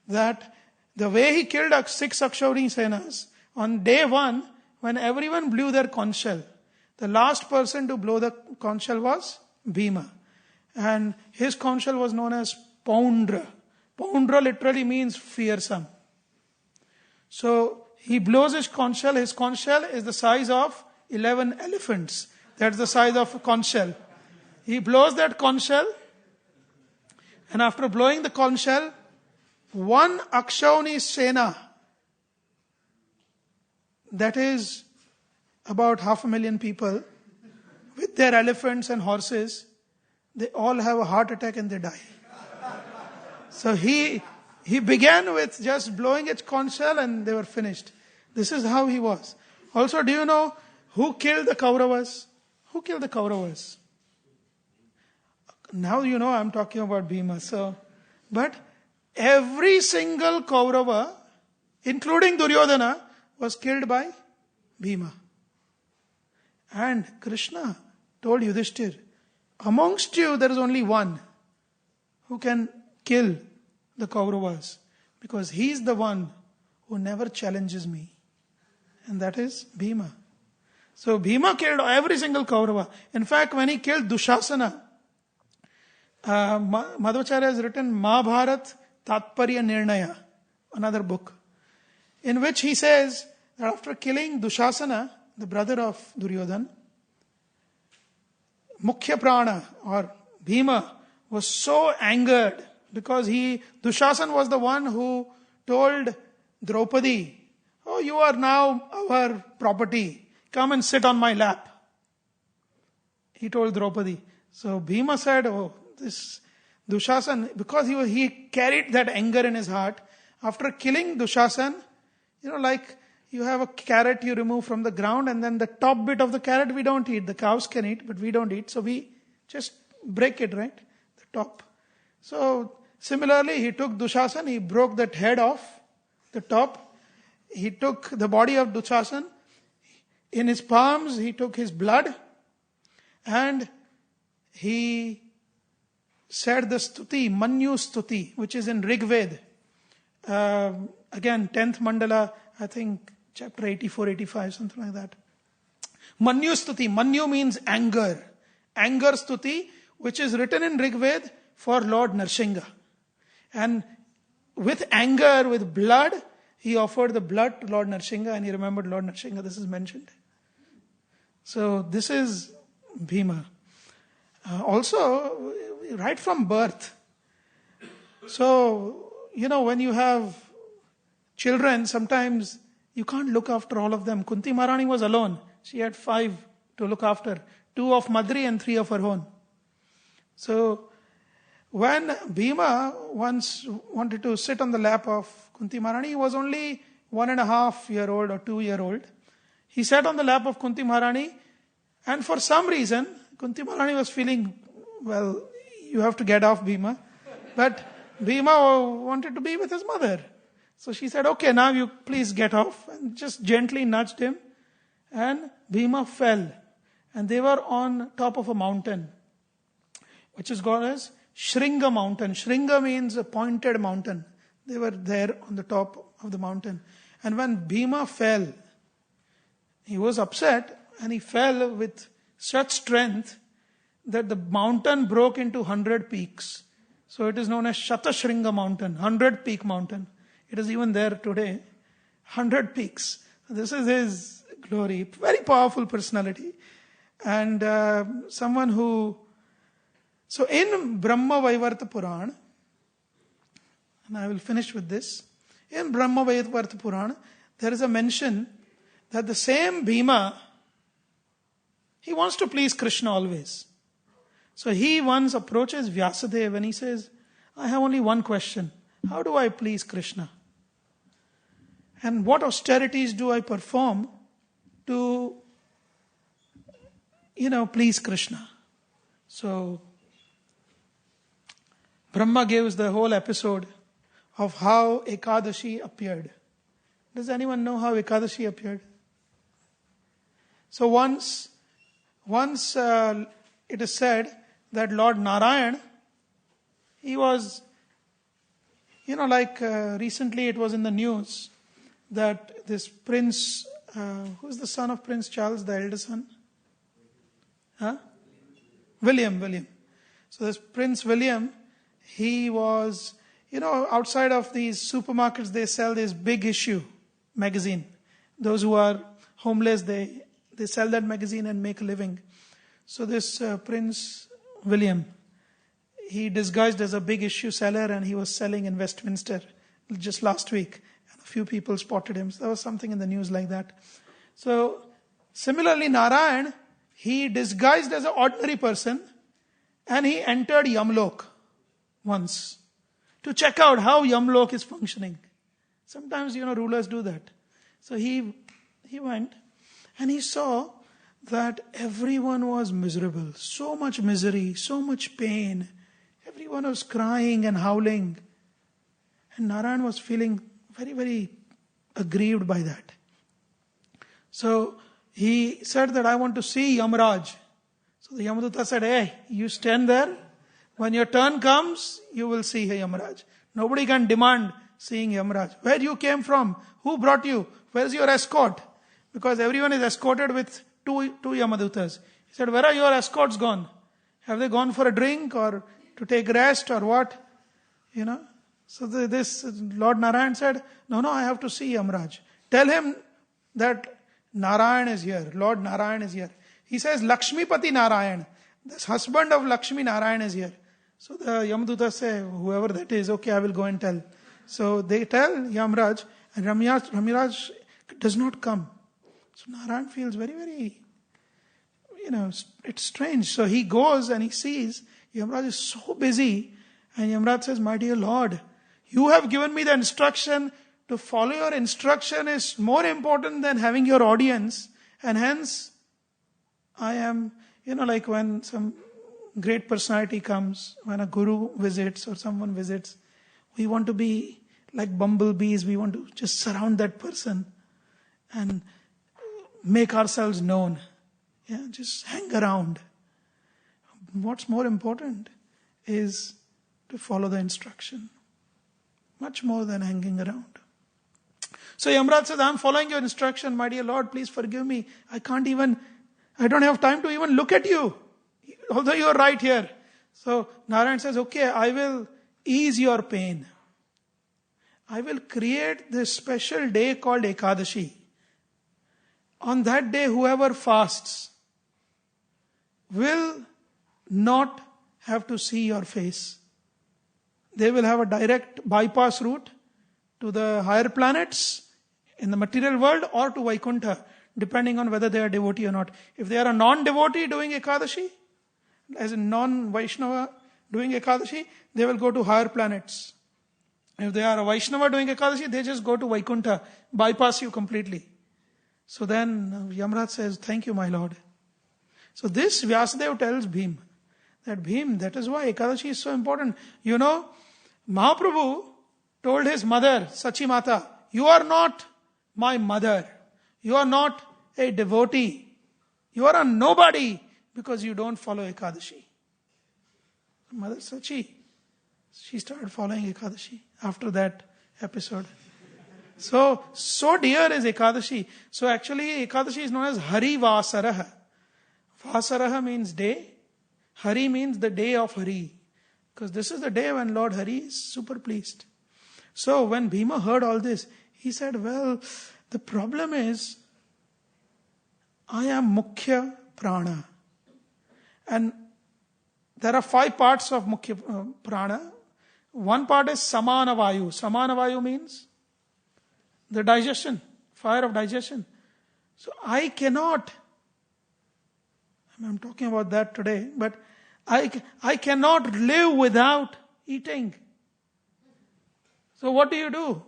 that the way he killed 6 Akshauni Senas, on day 1, when everyone blew their conch shell, the last person to blow the conch shell was Bhima. And his conch shell was known as Poundra. Poundra literally means fearsome. So he blows his conch shell. His conch shell is the size of 11 elephants. That's the size of a conch shell. He blows that conch shell. And after blowing the conch shell, 1 Akshauni Sena, that is about 500,000 people, with their elephants and horses, they all have a heart attack and they die. So he began with just blowing its conch shell and they were finished. This is how he was. Also, do you know who killed the Kauravas? Who killed the Kauravas? Now you know I'm talking about Bhima. But every single Kaurava, including Duryodhana, was killed by Bhima. And Krishna told Yudhishthir, amongst you there is only one who can kill the Kauravas, because he is the one who never challenges me. And that is Bhima. So Bhima killed every single Kaurava. In fact, when he killed Dushasana, Madhvacharya has written Mahabharat Tatparya Nirnaya, another book, in which he says that after killing Dushasana, the brother of Duryodhana, Mukhya Prana or Bhima was so angered because Dushasana was the one who told Draupadi, oh, you are now our property. Come and sit on my lap. He told Draupadi. So Bhima said, oh, this Dushasana, because he carried that anger in his heart. After killing Dushasana, like you have a carrot you remove from the ground and then the top bit of the carrot we don't eat. The cows can eat, but we don't eat. So we just break it, right? The top. So similarly, he took Dushasana, he broke that head off, the top. He took the body of Dushasana. In his palms, he took his blood and he said the stuti, Manyu stuti, which is in Rig Veda. Again, 10th mandala, I think chapter 84, 85, something like that. Manyu stuti. Manyu means anger. Anger stuti, which is written in Rig Veda for Lord Narsingha. And with anger, with blood, he offered the blood to Lord Narsingha and he remembered Lord Narsingha. This is mentioned. So this is Bhima. Also, right from birth. So, when you have children, sometimes you can't look after all of them. Kunti Maharani was alone. She had 5 to look after. 2 of Madri and 3 of her own. So, When Bhima once wanted to sit on the lap of Kunti Maharani, he was only 1.5-year-old or 2-year-old. He sat on the lap of Kunti Maharani, and for some reason, Kunti Maharani was feeling, well, you have to get off, Bhima. But Bhima wanted to be with his mother. So she said, okay, now you please get off, and just gently nudged him. And Bhima fell. And they were on top of a mountain, which is called as Shringa mountain. Shringa means a pointed mountain. They were there on the top of the mountain. And when Bhima fell, he was upset, and he fell with such strength that the mountain broke into 100 peaks. So it is known as Shatashringa mountain, 100 peak mountain. It is even there today. 100 peaks. This is his glory. Very powerful personality. And someone who... So in Brahma Vaivarta Purana, and I will finish with this. In Brahma Vaivarta Purana, there is a mention that the same Bhima, he wants to please Krishna always. So he once approaches Vyasadeva and he says, I have only one question. How do I please Krishna? And what austerities do I perform to, please Krishna? So Brahma gives the whole episode of how Ekadashi appeared. Does anyone know how Ekadashi appeared? So once it is said that Lord Narayan, he was, recently it was in the news that this prince, who's the son of Prince Charles, the elder son? William. So this Prince William, he was, outside of these supermarkets, they sell this big issue magazine. Those who are homeless, they sell that magazine and make a living. So this Prince William, he disguised as a big issue seller, and he was selling in Westminster just last week. And a few people spotted him. So there was something in the news like that. So similarly, Narayan, he disguised as an ordinary person, and he entered Yamlok once to check out how Yamlok is functioning. Sometimes, rulers do that. So he went, and he saw that everyone was miserable. So much misery, so much pain. Everyone was crying and howling. And Narayan was feeling very, very aggrieved by that. So he said that I want to see Yamraj. So the Yamaduta said, hey, you stand there. When your turn comes, you will see Yamraj. Nobody can demand seeing Yamraj. Where you came from? Who brought you? Where's your escort? Because everyone is escorted with two Yamadutas. He said, where are your escorts gone? Have they gone for a drink or to take rest or what? So this Lord Narayan said, no, I have to see Yamraj. Tell him that Narayan is here. Lord Narayan is here. He says, Lakshmipati Narayan. This husband of Lakshmi Narayan is here. So the Yamadutas say, whoever that is, okay, I will go and tell. So they tell Yamraj, and Ramiraj does not come. So Narayan feels very, very, it's strange. So he goes and he sees Yamraj is so busy. And Yamraj says, my dear Lord, you have given me the instruction. To follow your instruction is more important than having your audience. And hence, I am, like when some great personality comes, when a guru visits or someone visits, we want to be like bumblebees. We want to just surround that person and make ourselves known. Yeah, just hang around. What's more important is to follow the instruction. Much more than hanging around. So Yamraj says, I'm following your instruction. My dear Lord, please forgive me. I don't have time to even look at you. Although you are right here. So Narayan says, okay, I will ease your pain. I will create this special day called Ekadashi. On that day, whoever fasts will not have to see your face. They will have a direct bypass route to the higher planets in the material world or to Vaikuntha, depending on whether they are devotee or not. If they are a non-devotee doing Ekadashi, as a non-Vaishnava, doing Ekadashi, they will go to higher planets. If they are a Vaishnava doing Ekadashi, they just go to Vaikuntha, bypass you completely. So then Yamraj says, thank you, my Lord. So this Vyasadeva tells Bhim, that is why Ekadashi is so important. You know, Mahaprabhu told his mother, Sachi Mata, you are not my mother. You are not a devotee. You are a nobody because you don't follow Ekadashi. Mother Sachi, she started following Ekadashi after that episode. So dear is Ekadashi. So actually Ekadashi is known as Hari Vasaraha. Vasaraha means day. Hari means the day of Hari. Because this is the day when Lord Hari is super pleased. So when Bhima heard all this, he said, well, the problem is, I am Mukhya Prana. And there are 5 parts of Mukhya Prana. One part is Samana Vayu. Samana Vayu means the digestion, fire of digestion. So I cannot, I'm talking about that today, but I cannot live without eating. So what do you do?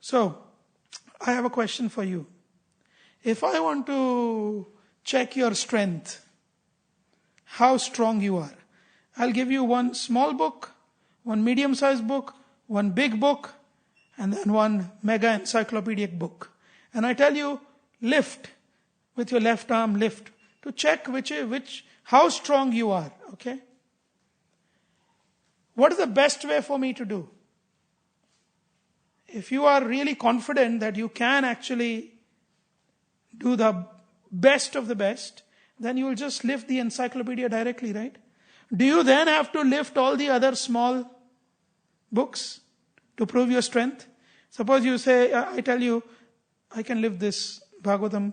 So, I have a question for you. If I want to check your strength, how strong you are, I'll give you one small book, one medium-sized book, one big book, and then one mega encyclopedic book. And I tell you, lift with your left arm, lift to check how strong you are. Okay? What is the best way for me to do? If you are really confident that you can actually do the best of the best, then you will just lift the encyclopedia directly, right? Do you then have to lift all the other small books to prove your strength? Suppose you say, I tell you, I can lift this Bhagavatam.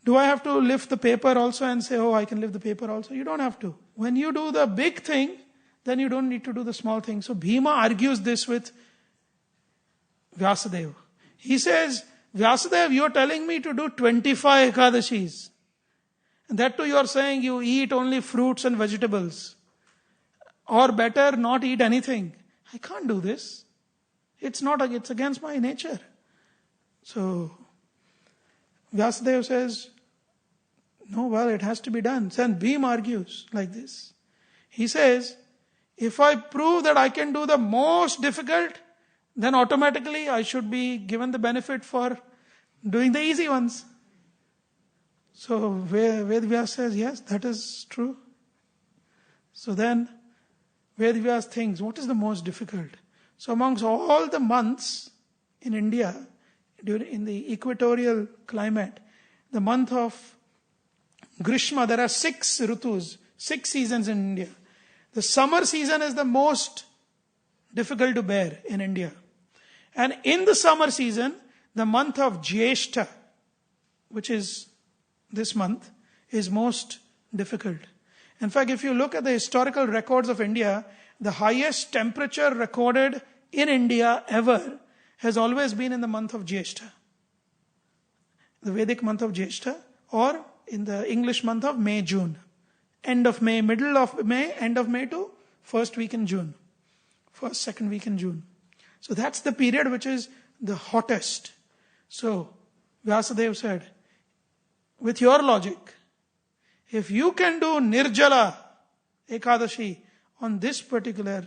Do I have to lift the paper also and say, I can lift the paper also? You don't have to. When you do the big thing, then you don't need to do the small thing. So Bhima argues this with Vyasadeva. He says, Vyasadeva, you are telling me to do 25 Ekadashis. And that too you are saying you eat only fruits and vegetables. Or better, not eat anything. I can't do this. It's against my nature. So, Vyasadeva says, no, well, it has to be done. Then Bhima argues like this. He says, if I prove that I can do the most difficult, then automatically I should be given the benefit for doing the easy ones. So Vedvyas says, yes, that is true. So then Vedvyas thinks, what is the most difficult? So amongst all the months in India, in the equatorial climate, the month of Grishma, there are 6 Ritus, 6 seasons in India. The summer season is the most difficult to bear in India. And in the summer season, the month of Jyeshtha, which is this month, is most difficult. In fact, if you look at the historical records of India, the highest temperature recorded in India ever has always been in the month of Jyeshtha. The Vedic month of Jyeshtha, or in the English month of May, June. End of May, middle of May, end of May to first week in June. First, second week in June. So that's the period which is the hottest. So, Vyasadeva said, with your logic, if you can do Nirjala Ekadashi on this particular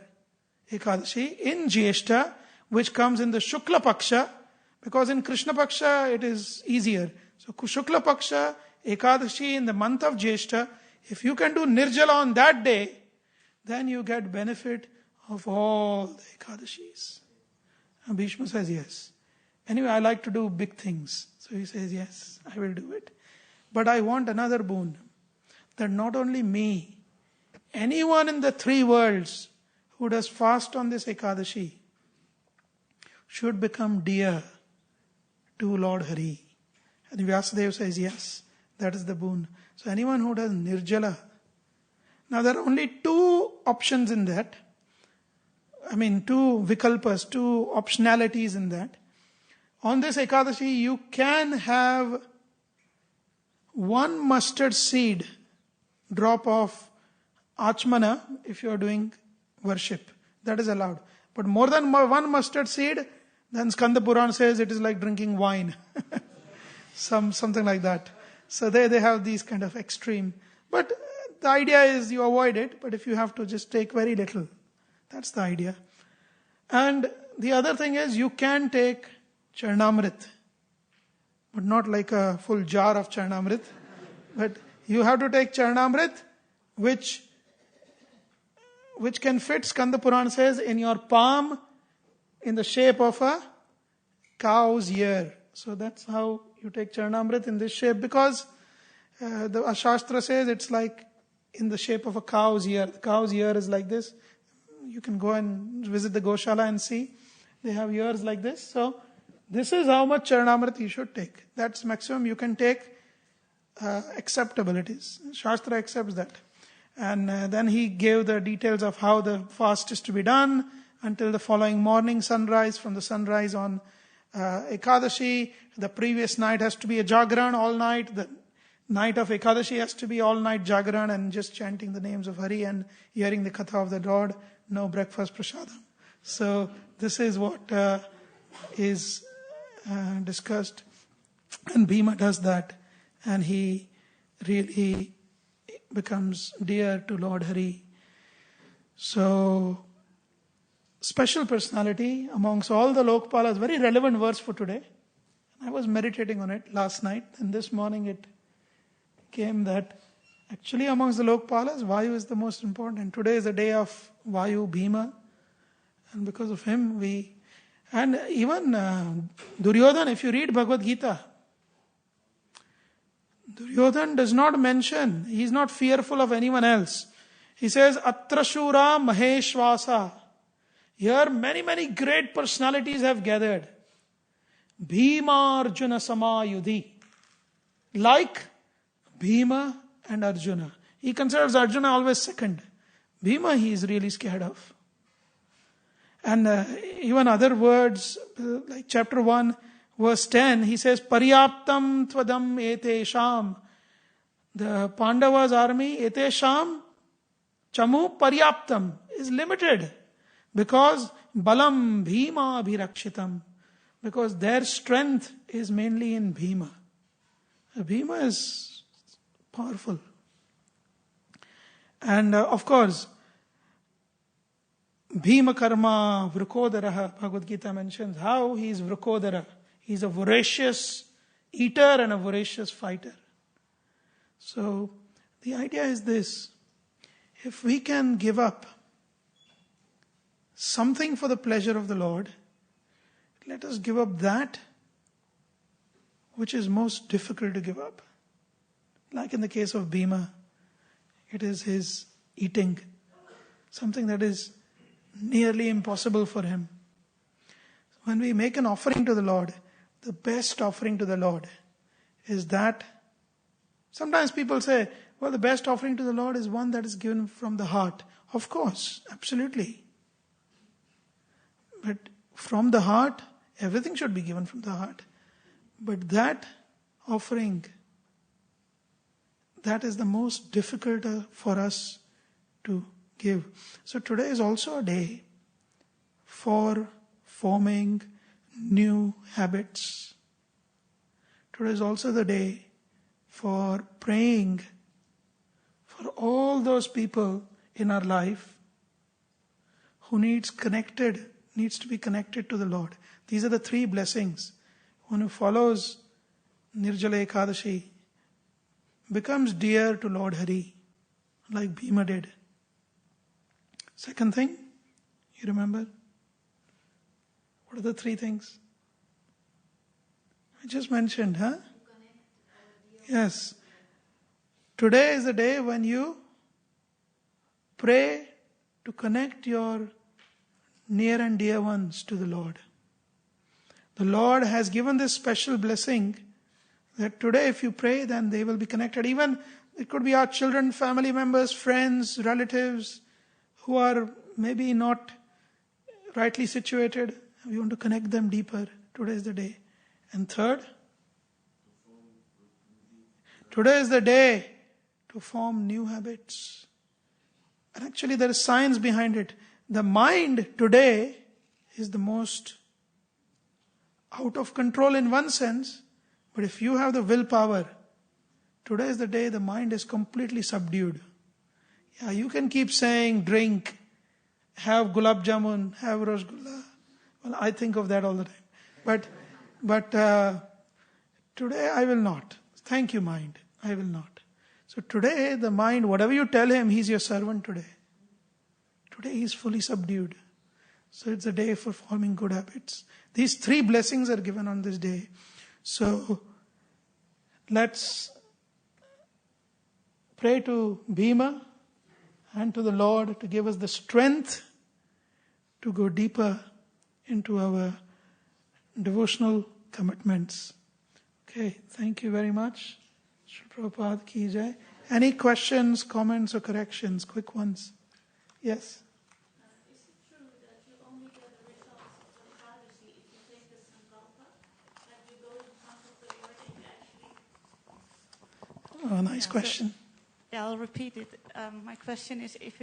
Ekadashi in Jyeshtha, which comes in the Shukla Paksha, because in Krishna Paksha it is easier. So Shukla Paksha, Ekadashi in the month of Jyeshtha, if you can do Nirjala on that day, then you get benefit of all the Ekadashis. And Bhishma says, yes. Anyway, I like to do big things. So he says, yes, I will do it. But I want another boon. That not only me, anyone in the 3 worlds who does fast on this Ekadashi should become dear to Lord Hari. And Vyasadeva says, yes, that is the boon. So anyone who does Nirjala. Now there are only 2 options in that. 2 vikalpas, 2 optionalities in that. On this Ekadashi, you can have 1 mustard seed drop of achmana, if you are doing worship, that is allowed. But more than one mustard seed, then Skanda Puran says it is like drinking wine. Something like that. So they have these kind of extreme. But the idea is you avoid it, but if you have to, just take very little. That's the idea. And the other thing is you can take Charnamrit, but not like a full jar of Charnamrit. But you have to take Charnamrit, which can fit, Skanda Puran says, in your palm in the shape of a cow's ear. So that's how you take Charnamrit, in this shape, because the Shastra says it's like in the shape of a cow's ear. The cow's ear is like this. You can go and visit the Goshala and see. They have ears like this. So this is how much Charnamrit you should take. That's maximum you can take. Acceptable it is. Shastra accepts that. And then he gave the details of how the fast is to be done until the following morning sunrise. From the sunrise on Ekadashi, the previous night has to be a Jagran all night. The night of Ekadashi has to be all night Jagran and just chanting the names of Hari and hearing the Katha of the Lord. No breakfast prasadam. So this is what is discussed. And Bhima does that. And he really becomes dear to Lord Hari. So, special personality amongst all the Lokpalas, very relevant verse for today. I was meditating on it last night, and this morning it came that actually amongst the Lokpalas, Vayu is the most important. And today is the day of Vayu Bhima. And because of him, and even Duryodhan, if you read Bhagavad Gita, Duryodhan does not mention, he is not fearful of anyone else. He says, Atrashura Maheshwasa. Here many great personalities have gathered. Bhima Arjuna Samayudhi. Like Bhima and Arjuna. He considers Arjuna always second. Bhima he is really scared of. And even other words, like chapter 1, verse 10, he says, Paryaptam Twadam Etesham. The Pandavas' army, Etesham, Chamu Paryaptam, is limited. Because Balam Bhima Abhirakshitam. Because their strength is mainly in Bhima. Bhima is powerful. And of course, Bhima Karma Vrukodara, Bhagavad Gita mentions how he is Vrukodara. He is a voracious eater and a voracious fighter. So, the idea is this. If we can give up something for the pleasure of the Lord, let us give up that which is most difficult to give up. Like in the case of Bhima, it is his eating. Something that is nearly impossible for him. When we make an offering to the Lord, the best offering to the Lord is that. Sometimes people say, well, the best offering to the Lord is one that is given from the heart. Of course, absolutely. But from the heart, everything should be given from the heart. But that offering, that is the most difficult for us to give. So today is also a day for forming new habits. Today is also the day for praying for all those people in our life who needs to be connected to the Lord. These are the 3 blessings. One who follows Nirjala Ekadashi becomes dear to Lord Hari, like Bhima did. Second thing, you remember? What are the 3 things? I just mentioned, huh? Yes. Today is the day when you pray to connect your near and dear ones to the Lord. The Lord has given this special blessing that today if you pray, then they will be connected. Even it could be our children, family members, friends, relatives who are maybe not rightly situated. We want to connect them deeper. Today is the day. And third, today is the day to form new habits. And actually there is science behind it. The mind today is the most out of control in one sense, but if you have the willpower, today is the day the mind is completely subdued. Yeah, you can keep saying, drink, have gulab jamun, have rasgulla. Well, I think of that all the time. But today I will not. Thank you, mind. I will not. So today the mind, whatever you tell him, he's your servant today. Today he is fully subdued. So it's a day for forming good habits. These 3 blessings are given on this day. So let's pray to Bhima and to the Lord to give us the strength to go deeper into our devotional commitments. Okay, thank you very much. Srila Prabhupada ki jai. Any questions, comments or corrections? Quick ones. Yes?
Is it true that you only get the results of the Ekadashi if you take the Sankalpa? That you go in front of the Lord and you actually...
Oh, nice question.
Yeah, I'll repeat it. My question is if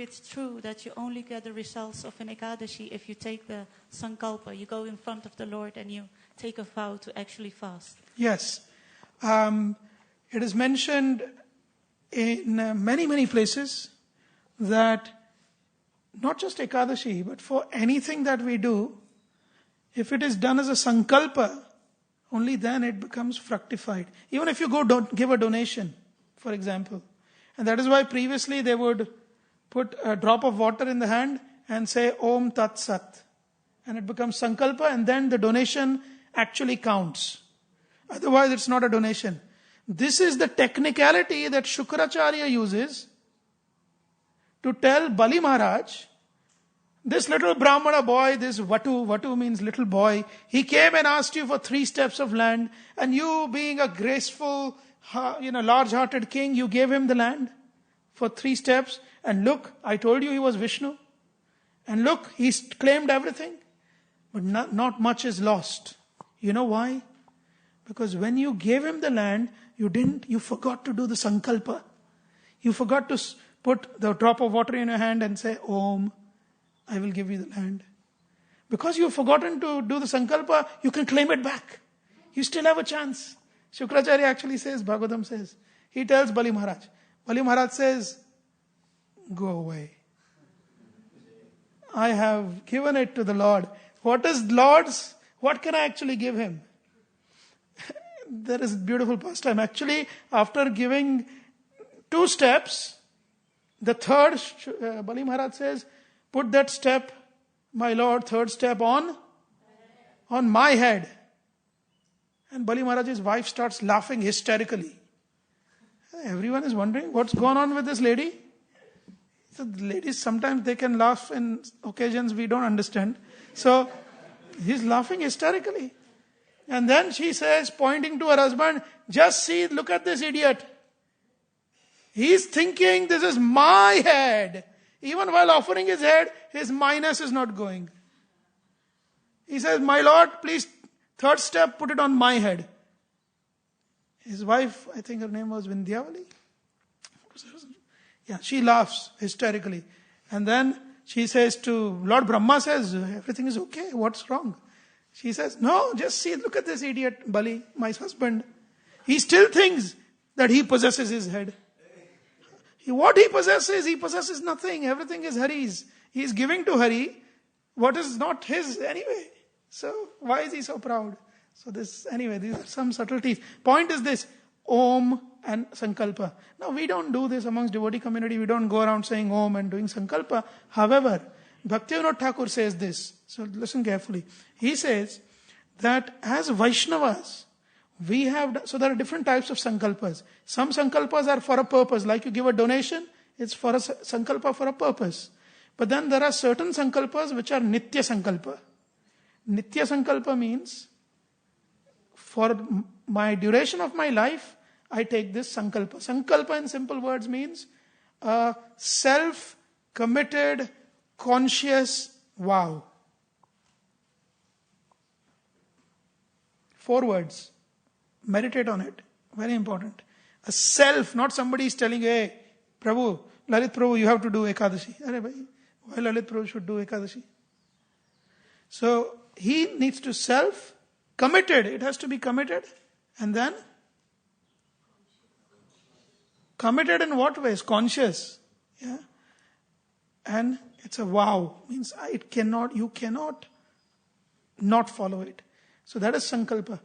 it's true that you only get the results of an Ekadashi if you take the Sankalpa, you go in front of the Lord and you take a vow to actually fast.
Yes. It is mentioned in many places that not just Ekadashi, but for anything that we do, if it is done as a sankalpa, only then it becomes fructified. Even if you give a donation, for example. And that is why previously they would put a drop of water in the hand and say Om Tat Sat. And it becomes sankalpa and then the donation actually counts. Otherwise it's not a donation. This is the technicality that Shukracharya uses to tell Bali Maharaj, this little Brahmana boy, this Vatu means little boy, he came and asked you for 3 steps of land, and you being a graceful, large-hearted king, you gave him the land for 3 steps, and look, I told you he was Vishnu, and look, he's claimed everything, but not much is lost. You know why? Because when you gave him the land, you forgot to do the sankalpa. You forgot to put the drop of water in your hand and say, Om, I will give you the land. Because you've forgotten to do the sankalpa, you can claim it back. You still have a chance. Shukracharya actually says, Bhagavatam says, he tells Bali Maharaj. Bali Maharaj says, go away. I have given it to the Lord. What is Lord's? What can I actually give him? There is a beautiful pastime. Actually, after giving 2 steps, the third, Bali Maharaj says, put that step, my Lord, 3rd step on my head. And Bali Maharaj's wife starts laughing hysterically. Everyone is wondering what's going on with this lady. So the ladies, sometimes they can laugh in occasions we don't understand. So he's laughing hysterically. And then she says, pointing to her husband, just see, look at this idiot. He's thinking this is my head. Even while offering his head, his minus is not going. He says, my Lord, please, 3rd step, put it on my head. His wife, I think her name was Vindhyavali. Yeah, she laughs hysterically. And then she says to Lord Brahma says, everything is okay, what's wrong? She says, no, just see, look at this idiot Bali, my husband. He still thinks that he possesses his head. What he possesses nothing. Everything is Hari's. He is giving to Hari what is not his anyway. So why is he so proud? So these are some subtleties. Point is this, Om and Sankalpa. Now we don't do this amongst devotee community. We don't go around saying Om and doing Sankalpa. However, Bhaktivinoda Thakur says this. So listen carefully. He says that as Vaishnavas, so there are different types of sankalpas. Some sankalpas are for a purpose. Like you give a donation, it's for a sankalpa for a purpose. But then there are certain sankalpas which are nitya sankalpa. Nitya sankalpa means, for my duration of my life, I take this sankalpa. Sankalpa in simple words means a self-committed, conscious vow. 4 words. Meditate on it. Very important. A self, not somebody is telling you, hey, Prabhu, Lalit Prabhu, you have to do Ekadashi. Arey bhai, why Lalit Prabhu should do Ekadashi? So he needs to committed. It has to be committed. And then committed in what ways? Conscious. Yeah. And it's a vow. Means you cannot not follow it. So that is Sankalpa.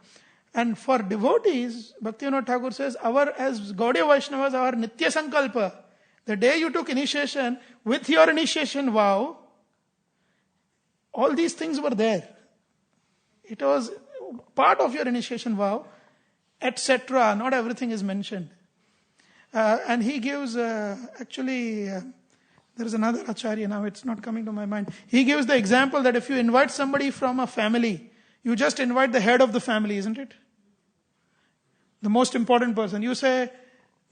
And for devotees, Bhaktivinoda Thakur says, as Gaudiya Vaishnavas, our Nitya Sankalpa, the day you took initiation, with your initiation vow, all these things were there. It was part of your initiation vow, etc. Not everything is mentioned. And he gives, there is another Acharya now, it's not coming to my mind. He gives the example that if you invite somebody from a family, you just invite the head of the family, isn't it? The most important person. You say,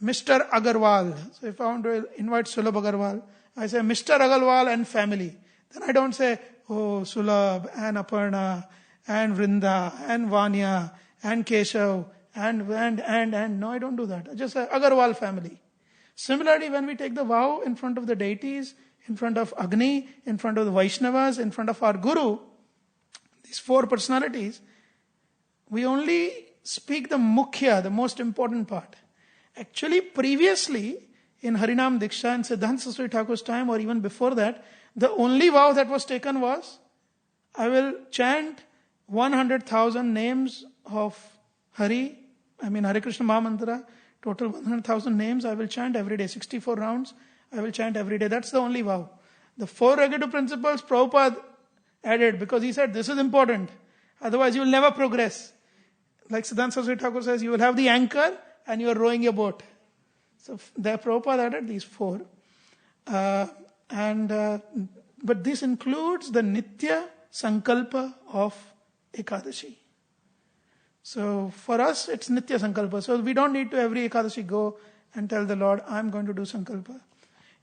Mr. Agarwal. So if I want to invite Sulabh Agarwal, I say, Mr. Agarwal and family. Then I don't say, oh, Sulabh and Aparna and Vrinda and Vanya and Keshav and. No, I don't do that. I just say, Agarwal family. Similarly, when we take the vow in front of the deities, in front of Agni, in front of the Vaishnavas, in front of our Guru, these four personalities, we only speak the mukhya, the most important part. Actually, previously, in Harinam Diksha and Siddhanta Saraswati Thakur's time, or even before that, the only vow that was taken was, I will chant 100,000 names of Hare Krishna Mahamantra, total 100,000 names I will chant every day, 64 rounds I will chant every day. That's the only vow. The four regulative principles Prabhupada added because he said this is important. Otherwise you will never progress. Like Siddhanta Saraswati Thakur says, you will have the anchor and you are rowing your boat. So the Prabhupada added these four. But this includes the Nitya Sankalpa of Ekadashi. So for us, it's Nitya Sankalpa. So we don't need to every Ekadashi go and tell the Lord, I'm going to do Sankalpa.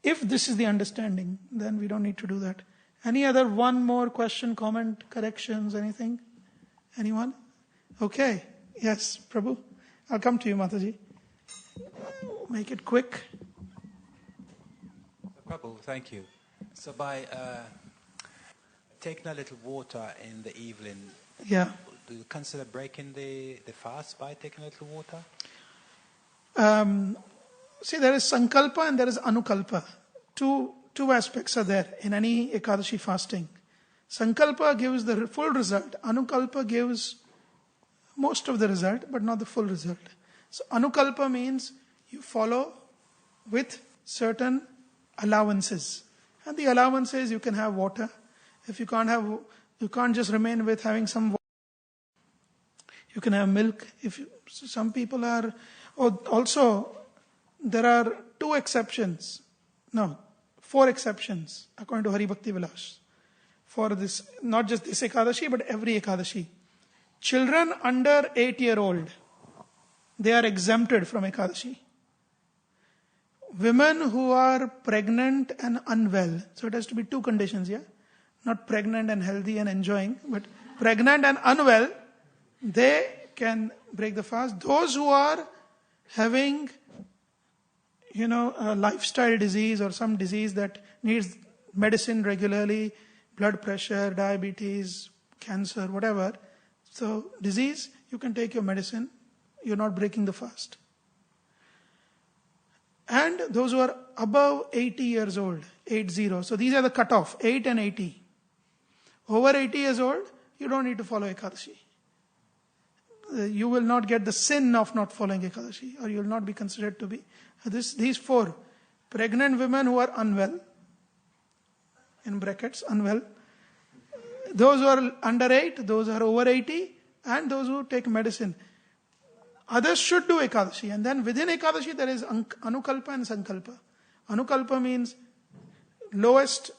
If this is the understanding, then we don't need to do that. Any other one more question, comment, corrections, anything? Anyone? Okay. Yes, Prabhu. I'll come to you, Mataji. Make it quick.
Prabhu, thank you. So by taking a little water in the evening,
yeah.
Do you consider breaking the fast by taking a little water?
See, there is Sankalpa and there is Anukalpa. Two aspects are there in any Ekadashi fasting. Sankalpa gives the full result. Anukalpa gives most of the result, but not the full result. So Anukalpa means you follow with certain allowances. And the allowances, you can have water. If you can't just remain with having some water. You can have milk. Some people are. Also, there are 4 exceptions according to Hari Bhakti Vilas. For this, not just this Ekadashi, but every Ekadashi. Children under 8-year-old, they are exempted from Ekadashi. Women who are pregnant and unwell, so it has to be 2 conditions, yeah? Not pregnant and healthy and enjoying, but pregnant and unwell, they can break the fast. Those who are having, a lifestyle disease or some disease that needs medicine regularly, blood pressure, diabetes, cancer, whatever. So disease, you can take your medicine. You're not breaking the fast. And those who are above 80 years old, 80. So these are the cutoff, 8 and 80. Over 80 years old, you don't need to follow Ekadashi. You will not get the sin of not following Ekadashi, or you will not be considered to be. These 4, pregnant women who are unwell, in brackets, unwell, those who are under 8, those who are over 80, and those who take medicine. Others should do Ekadashi. And then within Ekadashi there is Anukalpa and Sankalpa. Anukalpa means lowest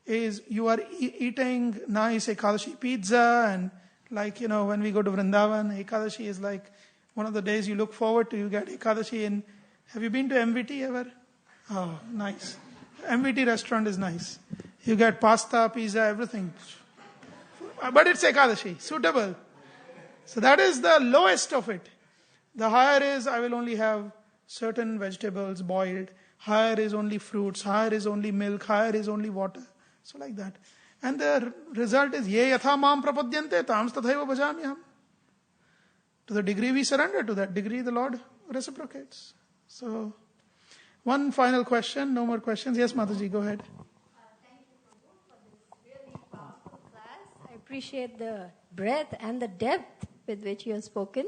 is you are eating nice Ekadashi pizza and when we go to Vrindavan, Ekadashi is like one of the days you look forward to. You get Ekadashi in. Have you been to MVT ever? Oh, nice. MVT restaurant is nice. You get pasta, pizza, everything. But it's Ekadashi, suitable. So that is the lowest of it. The higher is, I will only have certain vegetables boiled, higher is only fruits, higher is only milk, higher is only water. So like that. And the result is, ye yatha mam prapadyante tams tathaiva bhajamyaham. To the degree we surrender, to that degree the Lord reciprocates. So, one final question, no more questions. Yes, Mataji, go ahead.
Thank you, Prabhu, for this really powerful class. I appreciate the breadth and the depth with which you have spoken.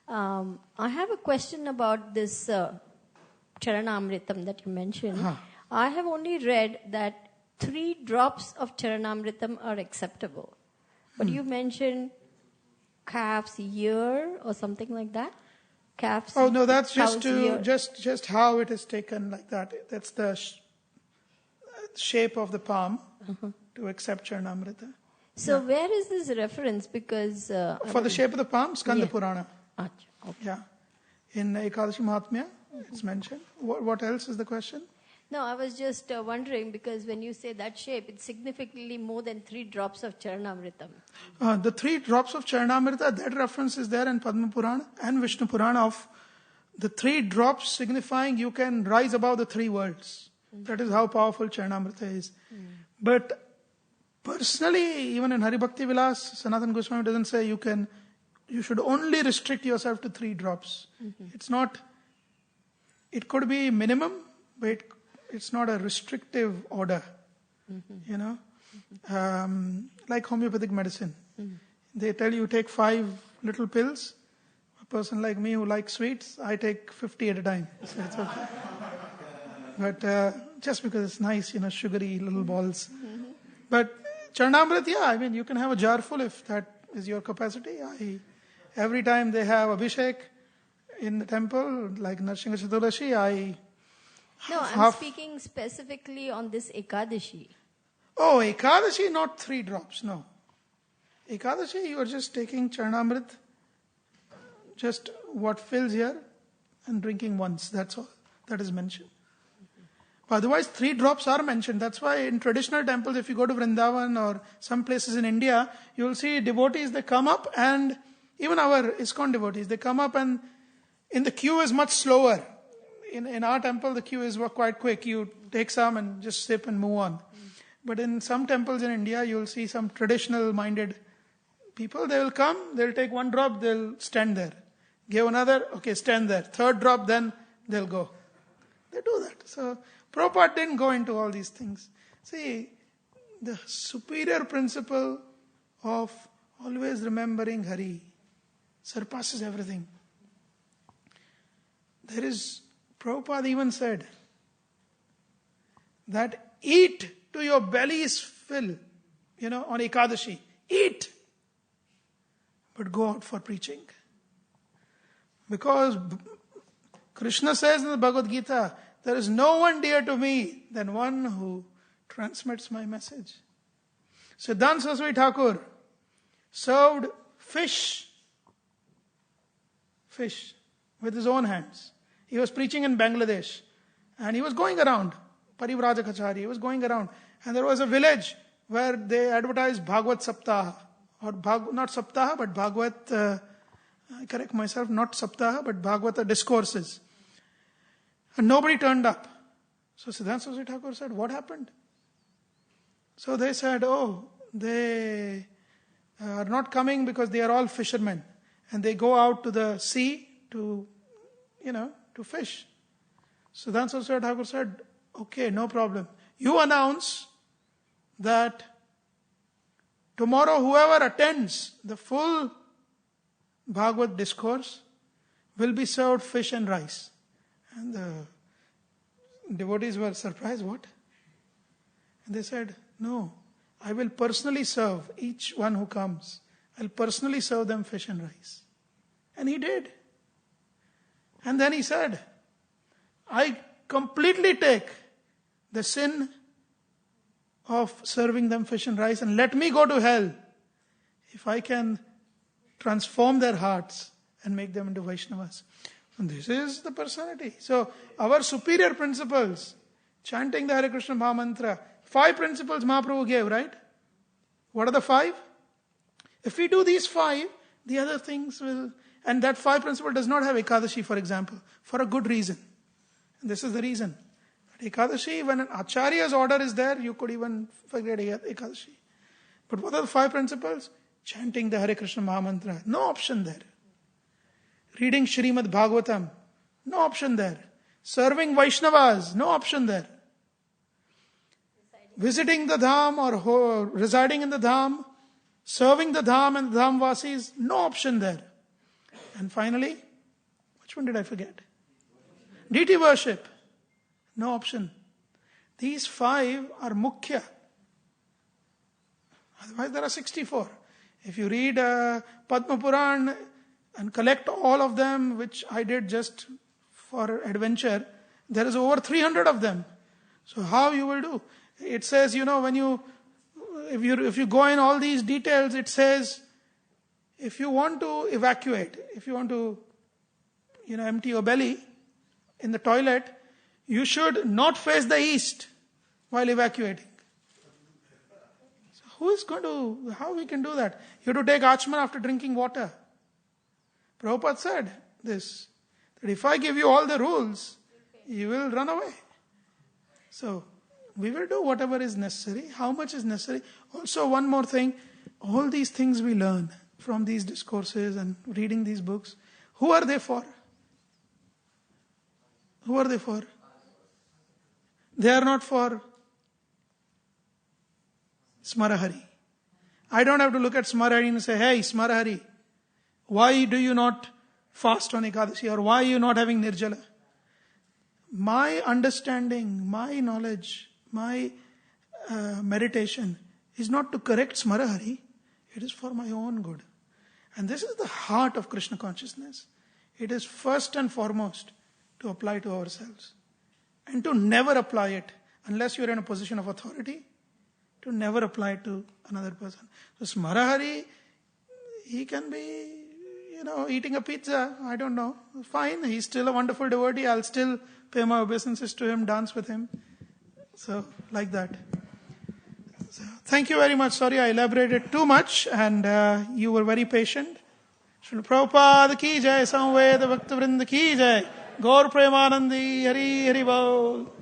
I have a question about this Charanamritam that you mentioned. I have only read that 3 drops of Charanamritam are acceptable. But you mentioned calf's ear or something like that? Calf's
Oh no, that's
cow's ear.
just how it is taken like that. That's the shape of the palm to accept Charanamrita.
So where is this reference? Because
For the shape of the palm, Skanda Purana.
Achha, okay.
Yeah. In Ekadashi Mahatmya, it's mentioned. What else is the question?
No, I was just wondering because when you say that shape, it's significantly more than 3 drops of Charanamritam.
The 3 drops of Charanamrita, that reference is there in Padma Purana and Vishnu Purana of the 3 drops signifying you can rise above the 3 worlds. That is how powerful Charanamrita is. But personally, even in Hari Bhakti Vilas, Sanatana Goswami doesn't say you should only restrict yourself to 3 drops. It's not, it could be minimum, but it's not a restrictive order, like homeopathic medicine. They tell you take 5 little pills. A person like me who likes sweets, I take 50 at a time. So it's okay. But just because it's nice, sugary little balls. But Charanamrit, you can have a jar full if that is your capacity. Every time they have Abhishek in the temple, like Narsingha Chaturdashi,
No, I'm speaking specifically on this Ekadashi.
Oh, Ekadashi, not 3 drops, no. Ekadashi, you are just taking Charanamrit, just what fills here, and drinking once, that's all. That is mentioned. But otherwise, 3 drops are mentioned. That's why in traditional temples, if you go to Vrindavan or some places in India, you will see devotees, they come up and, even our ISKCON devotees, they come up and in the queue is much slower. In our temple, the queue is quite quick. You take some and just sip and move on. But in some temples in India, you will see some traditional-minded people. They will come, they'll take 1 drop, they'll stand there. Give another, okay, stand there. 3rd drop, then they'll go. They do that. So, Prabhupada didn't go into all these things. See, the superior principle of always remembering Hari surpasses everything. Prabhupada even said that eat to your belly's fill, on Ekadashi. Eat! But go out for preaching. Because Krishna says in the Bhagavad Gita, there is no one dear to me than one who transmits my message. Siddhanta Saraswati Thakur served fish with his own hands. He was preaching in Bangladesh and he was going around, Parivrajak he was going around, and there was a village where they advertised Bhagavad Saptaha, or not Saptaha but Bhagavad, I correct myself, not Saptaha but Bhagavata discourses. And nobody turned up. So Siddhanta Saraswati Thakur said, what happened? So they said, they are not coming because they are all fishermen and they go out to the sea to fish. Siddhanta Saraswati Thakur said, okay, no problem. You announce that tomorrow whoever attends the full Bhagavad discourse will be served fish and rice. And the devotees were surprised, what? And they said, no, I will personally serve each one who comes. I'll personally serve them fish and rice. And he did. And then he said, I completely take the sin of serving them fish and rice and let me go to hell if I can transform their hearts and make them into Vaishnavas. And this is the personality. So our superior principles, chanting the Hare Krishna Mahamantra, 5 principles Mahaprabhu gave, right? What are the 5? If we do these 5, the other things will, And that 5 principle does not have Ekadashi, for example, for a good reason. And this is the reason. Ekadashi, when an Acharya's order is there, you could even forget Ekadashi. But what are the 5 principles? Chanting the Hare Krishna Mahamantra, no option there. Reading Srimad Bhagavatam, no option there. Serving Vaishnavas, no option there. Visiting the Dham or residing in the Dham, serving the Dham and the Dhamvasis, no option there. And finally, which one did I forget? Deity worship, no option. These 5 are mukhya. Otherwise there are 64. If you read Padma Puran and collect all of them, which I did just for adventure, there is over 300 of them. So how you will do? It says, when if you go in all these details, it says, if you want to evacuate, if you want to, empty your belly in the toilet, you should not face the east while evacuating. So how we can do that? You have to take Achman after drinking water. Prabhupada said this, that if I give you all the rules, you will run away. So, we will do whatever is necessary, how much is necessary. Also, one more thing, all these things we learn from these discourses and reading these books, who are they for? Who are they for? They are not for Smarahari. I don't have to look at Smarahari and say, hey, Smarahari, why do you not fast on Ekadashi, or why are you not having Nirjala? My understanding, my knowledge, my meditation is not to correct Smarahari, it is for my own good. And this is the heart of Krishna consciousness. It is first and foremost to apply to ourselves. And to never apply it, unless you are in a position of authority, to never apply it to another person. So Smarahari, he can be, eating a pizza, I don't know. Fine, he's still a wonderful devotee. I'll still pay my obeisances to him, dance with him. So, like that. So, thank you very much. Sorry I elaborated too much and you were very patient. Srila Prabhupada ki jai, Samveda Bhakta Vrinda ki jai, Gaur Premanandi, Hari Hari Bol.